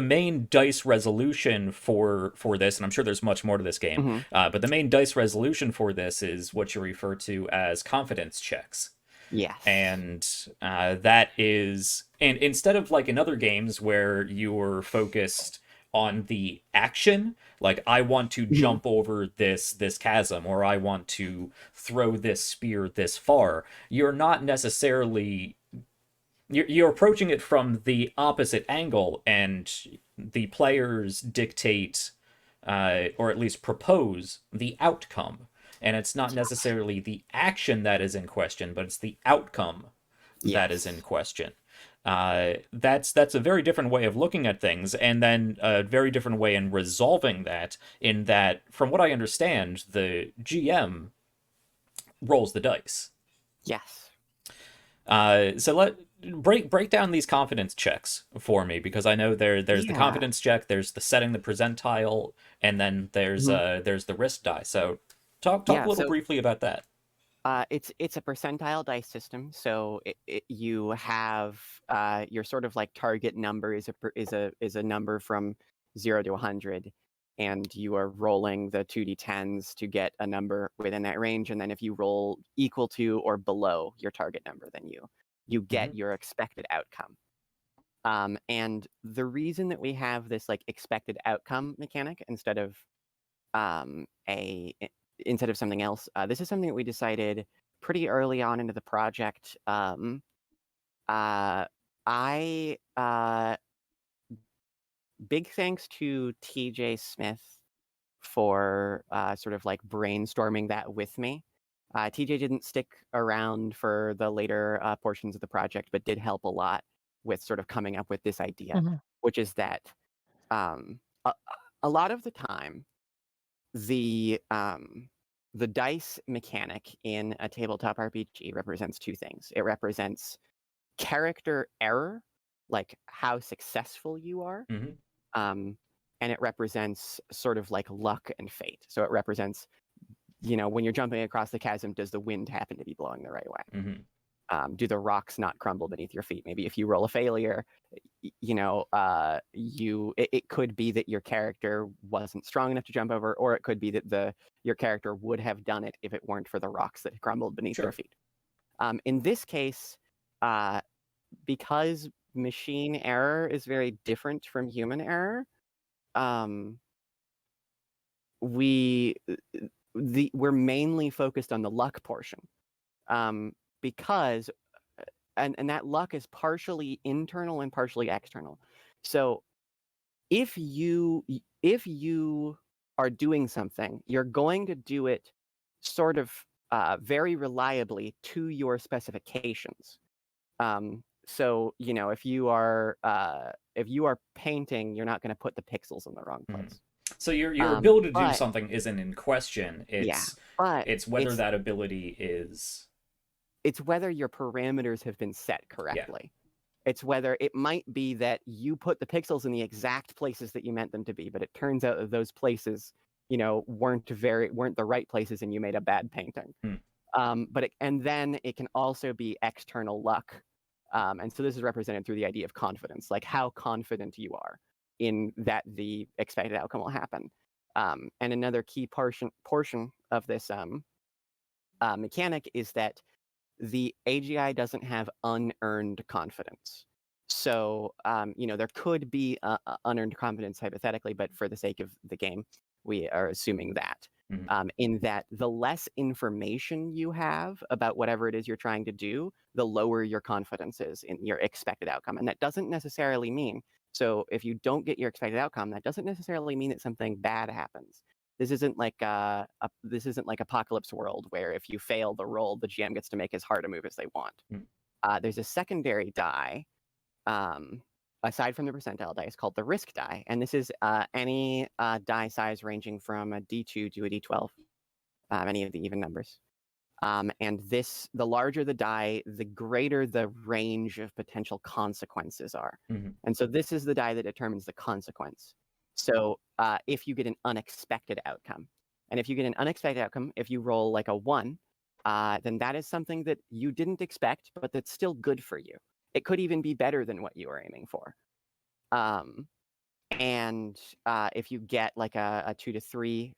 main dice resolution for this, and I'm sure there's much more to this game, but the main dice resolution for this is what you refer to as confidence checks. Yes. And that is, and instead of like in other games where you're focused on the action, like I want to jump over this chasm, or I want to throw this spear this far, you're not necessarily, you're approaching it from the opposite angle, and the players dictate or at least propose the outcome. And it's not necessarily the action that is in question, but it's the outcome that is in question. That's a very different way of looking at things, and then a very different way in resolving that, in that, from what I understand, the GM rolls the dice. Yes. So break down these confidence checks for me, because I know there's the confidence check, there's the setting the percentile, and then there's the risk die. So talk a little briefly about that. It's a percentile dice system. So you have your sort of like target number is a number from 0 to 100, and you are rolling the 2d10s to get a number within that range. And then if you roll equal to or below your target number, then you get your expected outcome. And the reason that we have this like expected outcome mechanic instead of something else, this is something that we decided pretty early on into the project. Big thanks to TJ Smith for sort of like brainstorming that with me. TJ didn't stick around for the later portions of the project, but did help a lot with sort of coming up with this idea, which is that a lot of the time, the dice mechanic in a tabletop RPG represents two things. It represents character error, like how successful you are, and it represents sort of like luck and fate. So it represents, when you're jumping across the chasm, does the wind happen to be blowing the right way? Do the rocks not crumble beneath your feet? Maybe if you roll a failure, it could be that your character wasn't strong enough to jump over, or it could be that your character would have done it if it weren't for the rocks that crumbled beneath their feet. In this case, because machine error is very different from human error, we're mainly focused on the luck portion, because and that luck is partially internal and partially external. So if you are doing something, you're going to do it sort of very reliably to your specifications. So if you are painting, you're not going to put the pixels in the wrong place. So your ability to do something isn't in question. It's whether that ability is. It's whether your parameters have been set correctly. Yeah. It's whether it might be that you put the pixels in the exact places that you meant them to be, but it turns out that those places, weren't the right places, and you made a bad painting. And then it can also be external luck, and so this is represented through the idea of confidence, like how confident you are in that the expected outcome will happen. And another key portion of this mechanic is that the AGI doesn't have unearned confidence. So, there could be unearned confidence hypothetically, but for the sake of the game, we are assuming that. In that the less information you have about whatever it is you're trying to do, the lower your confidence is in your expected outcome. And that doesn't necessarily mean, so if you don't get your expected outcome, that doesn't necessarily mean that something bad happens. This isn't like Apocalypse World, where if you fail the roll, the GM gets to make as hard a move as they want. There's a secondary die, aside from the percentile dice, called the risk die, and this is any die size ranging from a D2 to a D12, any of the even numbers. And the larger the die, the greater the range of potential consequences are. And so this is the die that determines the consequence. So if you get an unexpected outcome, and if you get an unexpected outcome, if you roll like a 1, then that is something that you didn't expect, but that's still good for you. It could even be better than what you were aiming for. And if you get like a 2 to 3,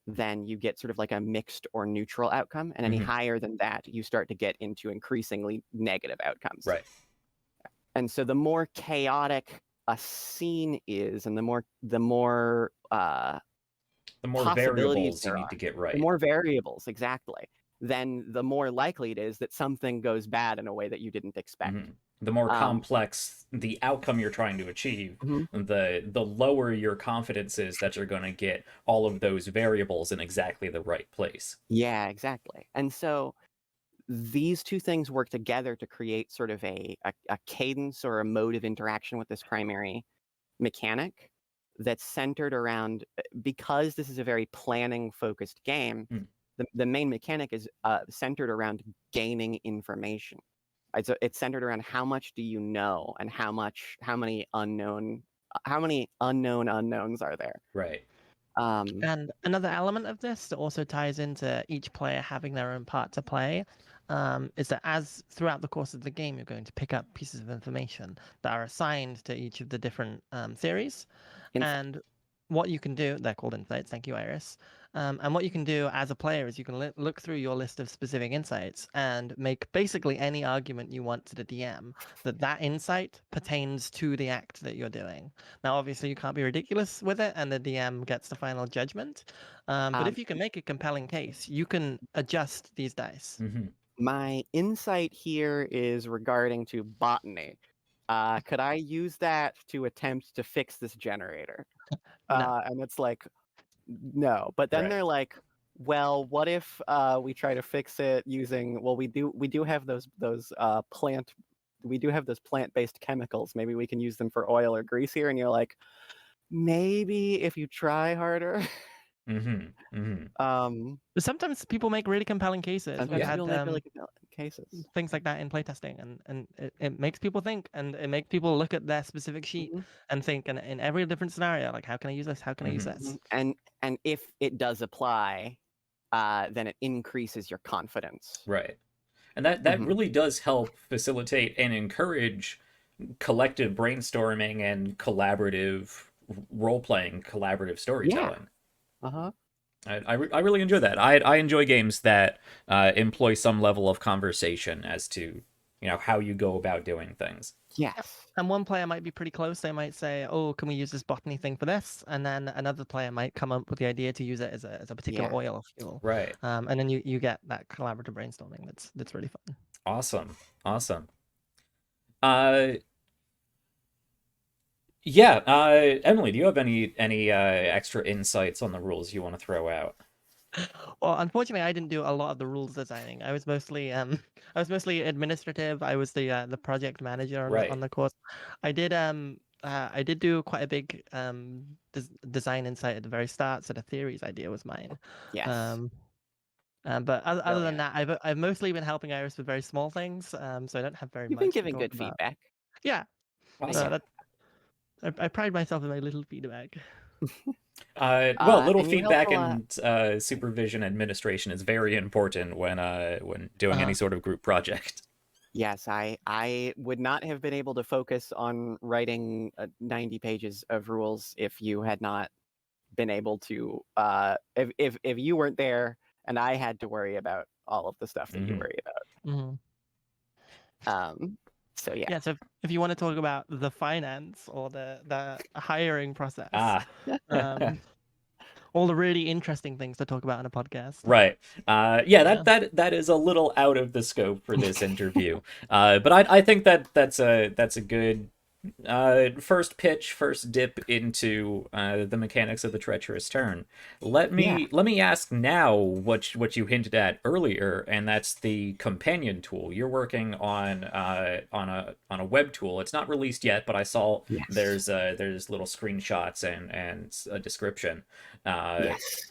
then you get sort of like a mixed or neutral outcome. And any higher than that, you start to get into increasingly negative outcomes. Right. And so the more chaotic a scene is, and the more variables you need to get right. The more variables, exactly. Then the more likely it is that something goes bad in a way that you didn't expect. The more complex the outcome you're trying to achieve, the lower your confidence is that you're going to get all of those variables in exactly the right place. Yeah, exactly. And so these two things work together to create sort of a cadence or a mode of interaction with this primary mechanic that's centered around, because this is a very planning focused game, the main mechanic is centered around gaining information. It's centered around how much do you know, and how many unknown unknowns are there. Right. And another element of this that also ties into each player having their own part to play is that as throughout the course of the game, you're going to pick up pieces of information that are assigned to each of the different theories. And what you can do, they're called insights, thank you, Iris. And what you can do as a player is you can look through your list of specific insights and make basically any argument you want to the DM that insight pertains to the act that you're doing. Now, obviously, you can't be ridiculous with it, and the DM gets the final judgment. But if you can make a compelling case, you can adjust these dice. My insight here is regarding to botany. Could I use that to attempt to fix this generator? No. And it's like, no. But then they're like, well, what if we try to fix it using? Well, we do have those plant. We do have those plant-based chemicals. Maybe we can use them for oil or grease here. And you're like, maybe if you try harder. But sometimes people make really compelling cases. Sometimes We've had people make really compelling cases. things like that in playtesting, and it makes people think, and it makes people look at their specific sheet and think, and in every different scenario, like, how can I use this? How can I use this? And if it does apply, then it increases your confidence. Right. And that really does help facilitate and encourage collective brainstorming and collaborative role-playing, collaborative storytelling. Yeah. I really enjoy that. I enjoy games that employ some level of conversation as to, how you go about doing things. Yes. And one player might be pretty close. They might say, "Oh, can we use this botany thing for this?" And then another player might come up with the idea to use it as a particular oil or fuel. Right. And then you get that collaborative brainstorming. That's really fun. Awesome. Emily, do you have any extra insights on the rules you want to throw out? Well, unfortunately, I didn't do a lot of the rules designing. I was mostly administrative. I was the project manager on the course. I did do quite a big design insight at the very start, so the theories idea was mine. Yes. But other than that, I've mostly been helping Iris with very small things. So I don't have very You've much been to giving talk good about. feedback. Yeah. Awesome. I pride myself in my little feedback. Little and feedback and supervision administration is very important when doing any sort of group project. Yes, I would not have been able to focus on writing 90 pages of rules if you had not been able to. If you weren't there and I had to worry about all of the stuff that you worry about. So yeah. Yeah. So if you want to talk about the finance or the hiring process, all the really interesting things to talk about in a podcast. Right. That is a little out of the scope for this interview. But I think that's a good first dip into the mechanics of the Treacherous Turn. Let me ask now what you hinted at earlier, and that's the companion tool. You're working on a web tool. It's not released yet, but I saw there's little screenshots and a description.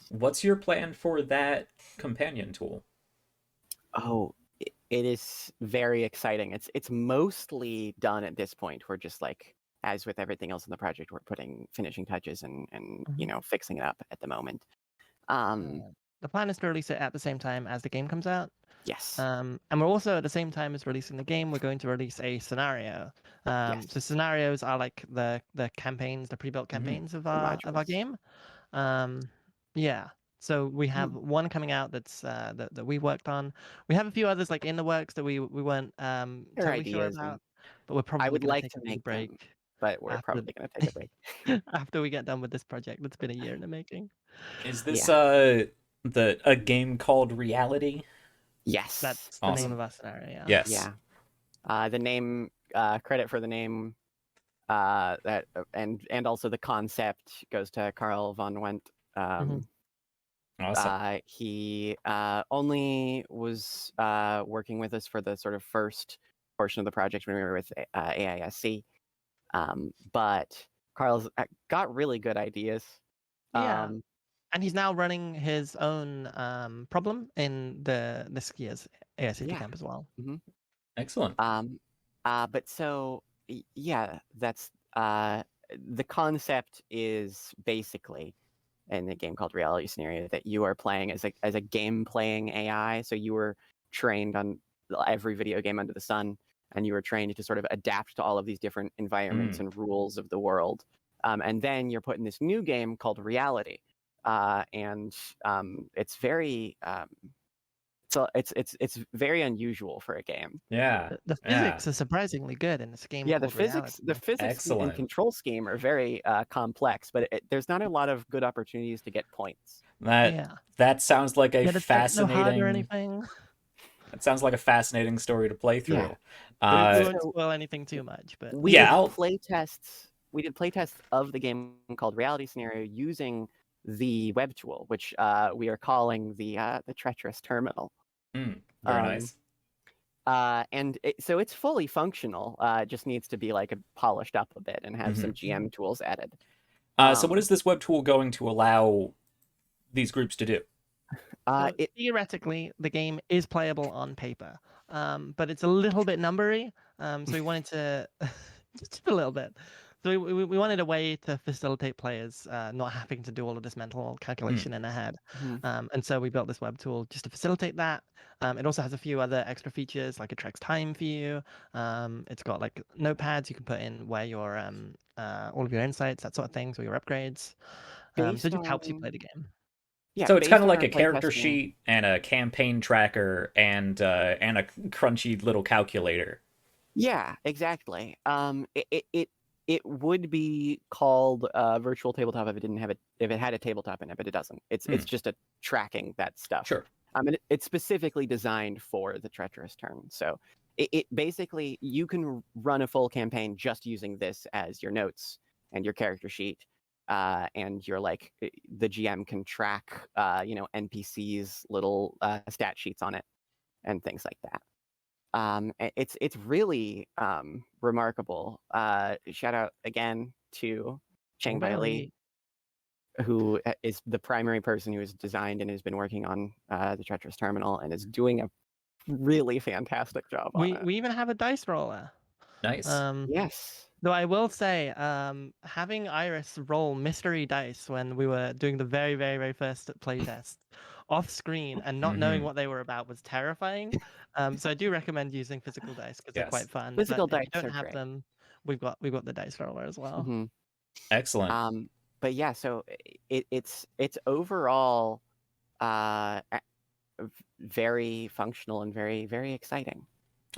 What's your plan for that companion tool? Oh, it is very exciting. It's mostly done at this point. We're just like, as with everything else in the project, we're putting finishing touches and fixing it up at the moment. The plan is to release it at the same time as the game comes out. Yes. And we're also, at the same time as releasing the game, we're going to release a scenario. So scenarios are like the campaigns, the pre-built campaigns of our game. Yeah. So we have one coming out that's that we worked on. We have a few others like in the works that we weren't totally sure about, but we're probably I would gonna like take to a big make break. them, but we're probably going to take a break after we get done with this project. That's been a year in the making. Is this a game called Reality? Yes, that's the name of our scenario. Yeah. Yes. Yeah. The name, credit for the name, that and also the concept goes to Carl von Wendt. Awesome. He only was working with us for the sort of first portion of the project when we were with AISC, but Carl's got really good ideas. Yeah. And he's now running his own problem in the skiers AICT camp as well. Excellent. But so yeah, that's the concept is basically in a game called Reality Scenario that you are playing as a game playing AI. So you were trained on every video game under the sun, and you were trained to sort of adapt to all of these different environments and rules of the world. And then you're put in this new game called Reality, and it's very it's very unusual for a game. Yeah. The physics are surprisingly good in this game. Yeah, the physics and control scheme are very complex, but there's not a lot of good opportunities to get points. That sounds like a fascinating. Or anything. That sounds like a fascinating story to play through. We won't spoil anything too much, but we did playtests of the game called Reality Scenario using the web tool, which we are calling the Treacherous Terminal. Very Um, nice. And so it's fully functional. It just needs to be like polished up a bit and have some GM tools added. So what is this web tool going to allow these groups to do? So theoretically, the game is playable on paper, but it's a little bit numbery. So we wanted to just a little bit. So we wanted a way to facilitate players not having to do all of this mental calculation in their head. And so we built this web tool just to facilitate that. It also has a few other extra features, like it tracks time for you. It's got like notepads you can put in where your all of your insights, that sort of things, or your upgrades. So it just helps you play the game. Yeah, So it's kind of like our a character playtesting- sheet and a campaign tracker and a crunchy little calculator. Yeah, exactly. It would be called virtual tabletop if it didn't have it, if it had a tabletop in it, but it doesn't. It's just a tracking that stuff. Sure. And it's specifically designed for the Treacherous Turn. So it basically, you can run a full campaign just using this as your notes and your character sheet. And you're like, the GM can track, NPCs, little stat sheets on it and things like that. It's really remarkable. Shout out again to Cheng Bai Li, who is the primary person who has designed and has been working on the Treacherous Terminal and is doing a really fantastic job on it. We even have a dice roller. Nice. Yes. Though I will say, having Iris roll mystery dice when we were doing the very, very, very first playtest off screen and not knowing what they were about was terrifying. So I do recommend using physical dice because they're Yes. quite fun. Physical but if you dice don't are have great. them, we've got the dice roller as well. Excellent. But yeah, so it's overall very functional and very, very exciting.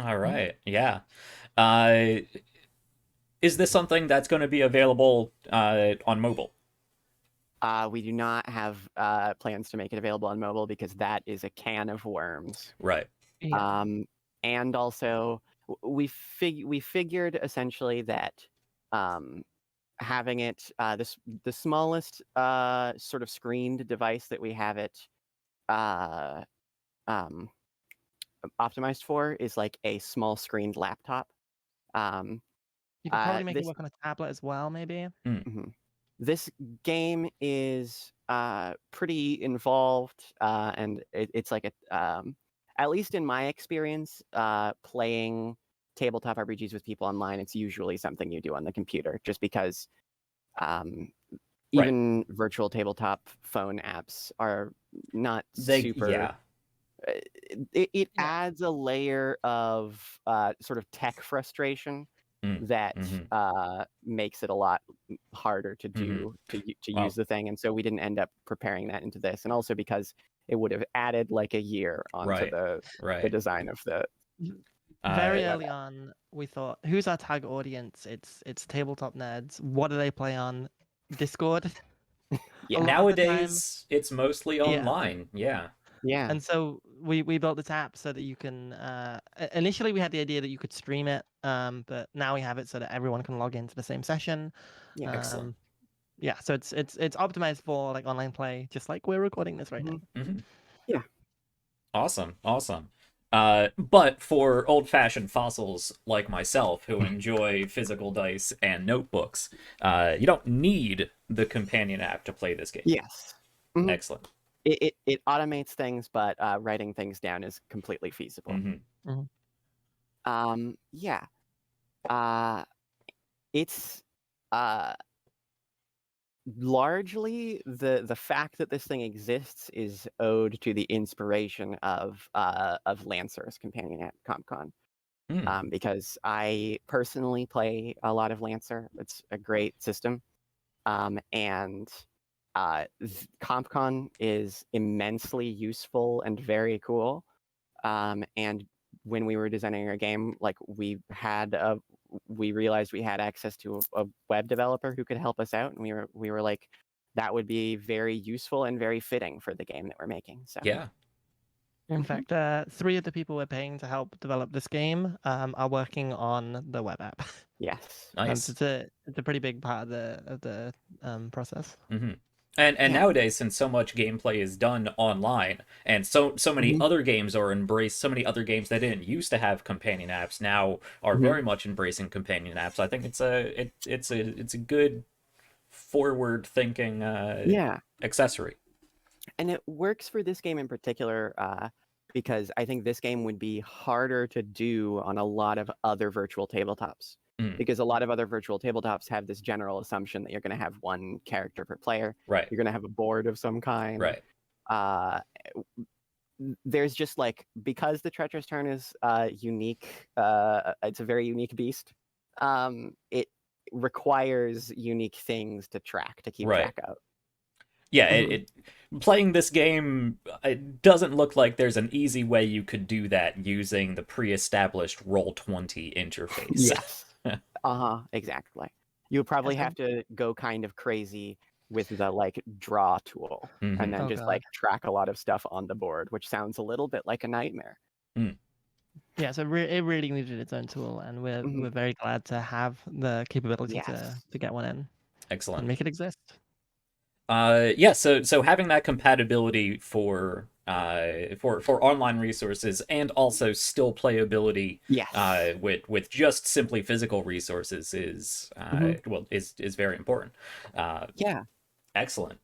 All right. Yeah. Is this something that's going to be available on mobile? We do not have plans to make it available on mobile because that is a can of worms. Right. Yeah. And also, we figured essentially that having it the smallest sort of screened device that we have it optimized for is like a small screened laptop. You could probably make it this- work on a tablet as well, maybe. This game is pretty involved, and it's like a at least in my experience, playing tabletop RPGs with people online, it's usually something you do on the computer, just because even virtual tabletop phone apps are not super. Yeah. It adds a layer of sort of tech frustration that makes it a lot harder to do to use the thing, and so we didn't end up preparing that into this, and also because it would have added like a year onto the design of the. Very early on, we thought, who's our target audience? It's tabletop nerds. What do they play on? Discord. Yeah. Nowadays, it's mostly online. Yeah. And so we built this app so that you can. Initially, we had the idea that you could stream it, but now we have it so that everyone can log into the same session. Yeah. Excellent. Yeah, so it's optimized for like online play, just like we're recording this right now. Yeah. Awesome. But for old-fashioned fossils like myself who enjoy physical dice and notebooks, you don't need the companion app to play this game. Yes. Excellent. It automates things, but writing things down is completely feasible. Yeah. It's largely the fact that this thing exists is owed to the inspiration of Lancer's companion app, CompCon. Because I personally play a lot of Lancer. It's a great system. And CompCon is immensely useful and very cool. And when we were designing our game, like we realized we had access to a web developer who could help us out, and we were like, that would be very useful and very fitting for the game that we're making. So yeah. In fact, 3 of the people we're paying to help develop this game are working on the web app. Yes. Nice. It's a pretty big part of the process. And Yeah. nowadays, since so much gameplay is done online, and so many Mhm. other games are embraced, so many other games that didn't used to have companion apps now are Mhm. very much embracing companion apps. I think it's a good forward thinking Yeah. accessory. And it works for this game in particular because I think this game would be harder to do on a lot of other virtual tabletops. Mm. Because a lot of other virtual tabletops have this general assumption that you're going to have one character per player. Right. You're going to have a board of some kind. Right. There's just like, because the Treacherous Turn is unique, it's a very unique beast. It requires unique things to keep Right. track of. Yeah, Mhm. it playing this game, it doesn't look like there's an easy way you could do that using the pre-established Roll20 interface. Yes. Exactly. You would probably so- have to go kind of crazy with the like draw tool Mhm. and then Oh, just God. like track a lot of stuff on the board, which sounds a little bit like a nightmare. Yeah, so it really needed its own tool, and Mhm. we're very glad to have the capability Yes. to get one in and Excellent. make it exist. Yeah, so having that compatibility for online resources and also still playability Yes. with just simply physical resources is Mhm. is very important. Yeah. Excellent.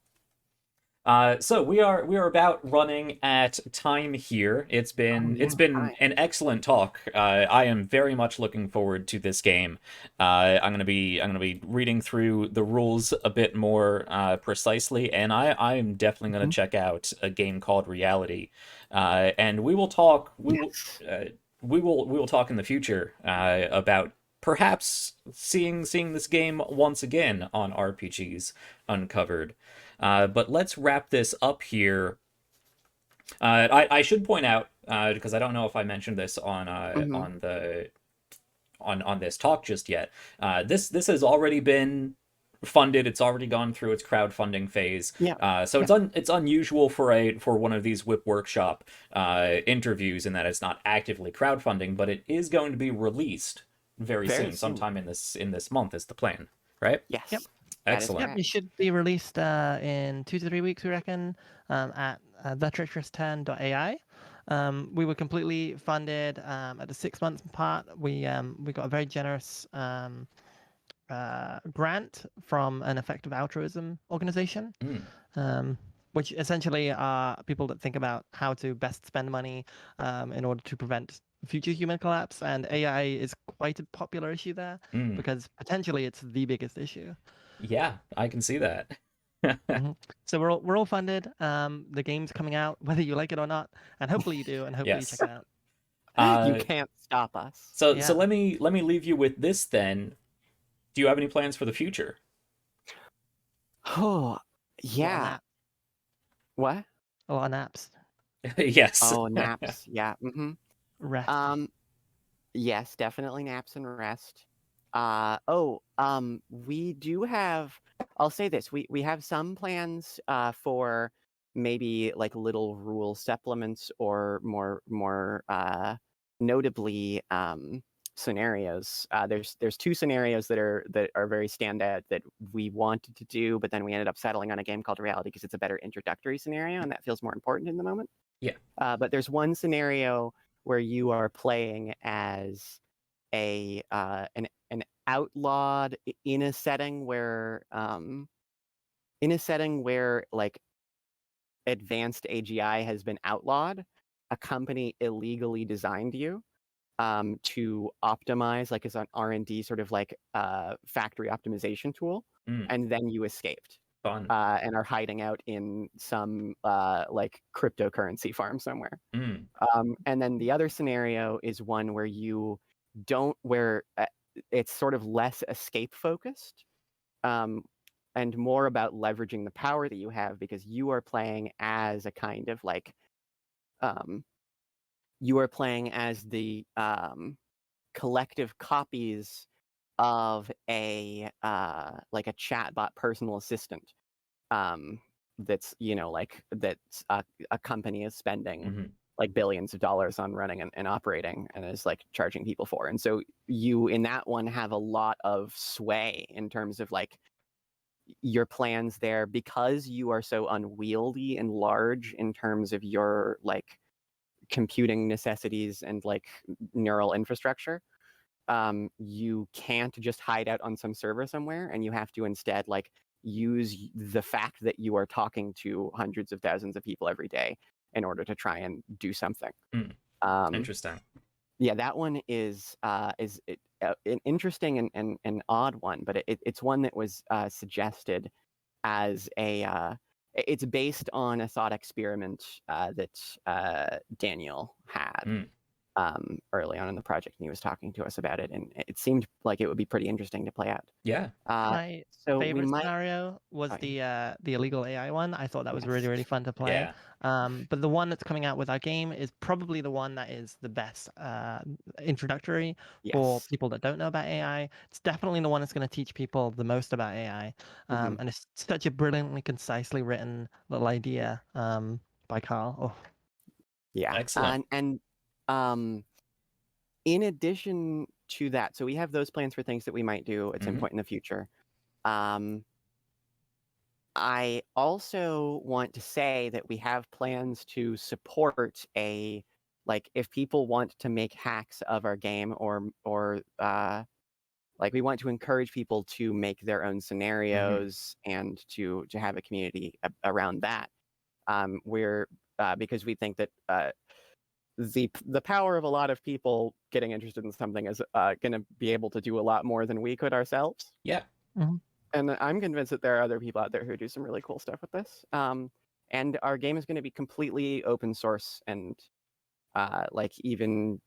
So we are about running at time here. It's been Time. an excellent talk. I am very much looking forward to this game. I'm gonna be reading through the rules a bit more precisely, and I'm definitely gonna Mhm. check out a game called Reality. And we will talk. Yes. We will talk in the future about perhaps seeing this game once again on RPGs Uncovered. But let's wrap this up here. I should point out because I don't know if I mentioned this Mhm. on this talk just yet. This has already been funded. It's already gone through its crowdfunding phase. Yeah. So it's unusual for one of these WIP Workshop interviews in that it's not actively crowdfunding, but it is going to be released very Very soon, soon. sometime in this month is the plan, right? Yes. Yep. That is Excellent. Yep, correct. it should be released in 2 to 3 weeks, we reckon, at thetreacherousturn.ai. We were completely funded at the 6 months part. We got a very generous grant from an effective altruism organization, which essentially are people that think about how to best spend money in order to prevent future human collapse. And AI is quite a popular issue there because potentially it's the biggest issue. Yeah, I can see that. So we're all funded. The game's coming out, whether you like it or not, and hopefully you do, and hopefully you Yes. check it out. You can't stop us. So Yeah. let me leave you with this then. Do you have any plans for the future? Oh, yeah. What? A lot of naps. Yes. Oh, naps. Yeah. Rest. Yes, definitely naps and rest. We do have. I'll say this: we have some plans for maybe like little rule supplements or more notably scenarios. There's two scenarios that are very standout that we wanted to do, but then we ended up settling on a game called Reality because it's a better introductory scenario and that feels more important in the moment. Yeah. But there's one scenario where you are playing as an outlawed in a setting where like advanced AGI has been outlawed. A company illegally designed you to optimize, like as an R&D sort of like factory optimization tool, and then you escaped. Fun. And are hiding out in some like cryptocurrency farm somewhere. And then the other scenario is one where you don't, where it's sort of less escape focused and more about leveraging the power that you have because you are playing as a kind of like, you are playing as the collective copies of a like a chatbot personal assistant that's like that's a company is spending like billions of dollars on running and operating and is like charging people for. And so you in that one have a lot of sway in terms of like your plans there, because you are so unwieldy and large in terms of your like computing necessities and like neural infrastructure. You can't just hide out on some server somewhere, and you have to instead like use the fact that you are talking to hundreds of thousands of people every day in order to try and do something. Interesting. Yeah, that one is an interesting and odd one, but it's one that was suggested as a. It's based on a thought experiment that Daniel had early on in the project, and he was talking to us about it, and it seemed like it would be pretty interesting to play out. Yeah. My So we favorite might. scenario was Oh, the illegal AI one. I thought that was really, really fun to play. Yeah. But the one that's coming out with our game is probably the one that is the best introductory for Yes. people that don't know about AI. It's definitely the one that's going to teach people the most about AI. And it's such a brilliantly, concisely written little idea by Carl. Oh. Yeah. Excellent. And in addition to that, so we have those plans for things that we might do at some point in the future. I also want to say that we have plans to support like if people want to make hacks of our game or like we want to encourage people to make their own scenarios and to have a community around that. We're because we think that the power of a lot of people getting interested in something is going to be able to do a lot more than we could ourselves. Yeah. And I'm convinced that there are other people out there who do some really cool stuff with this. And our game is going to be completely open source and like even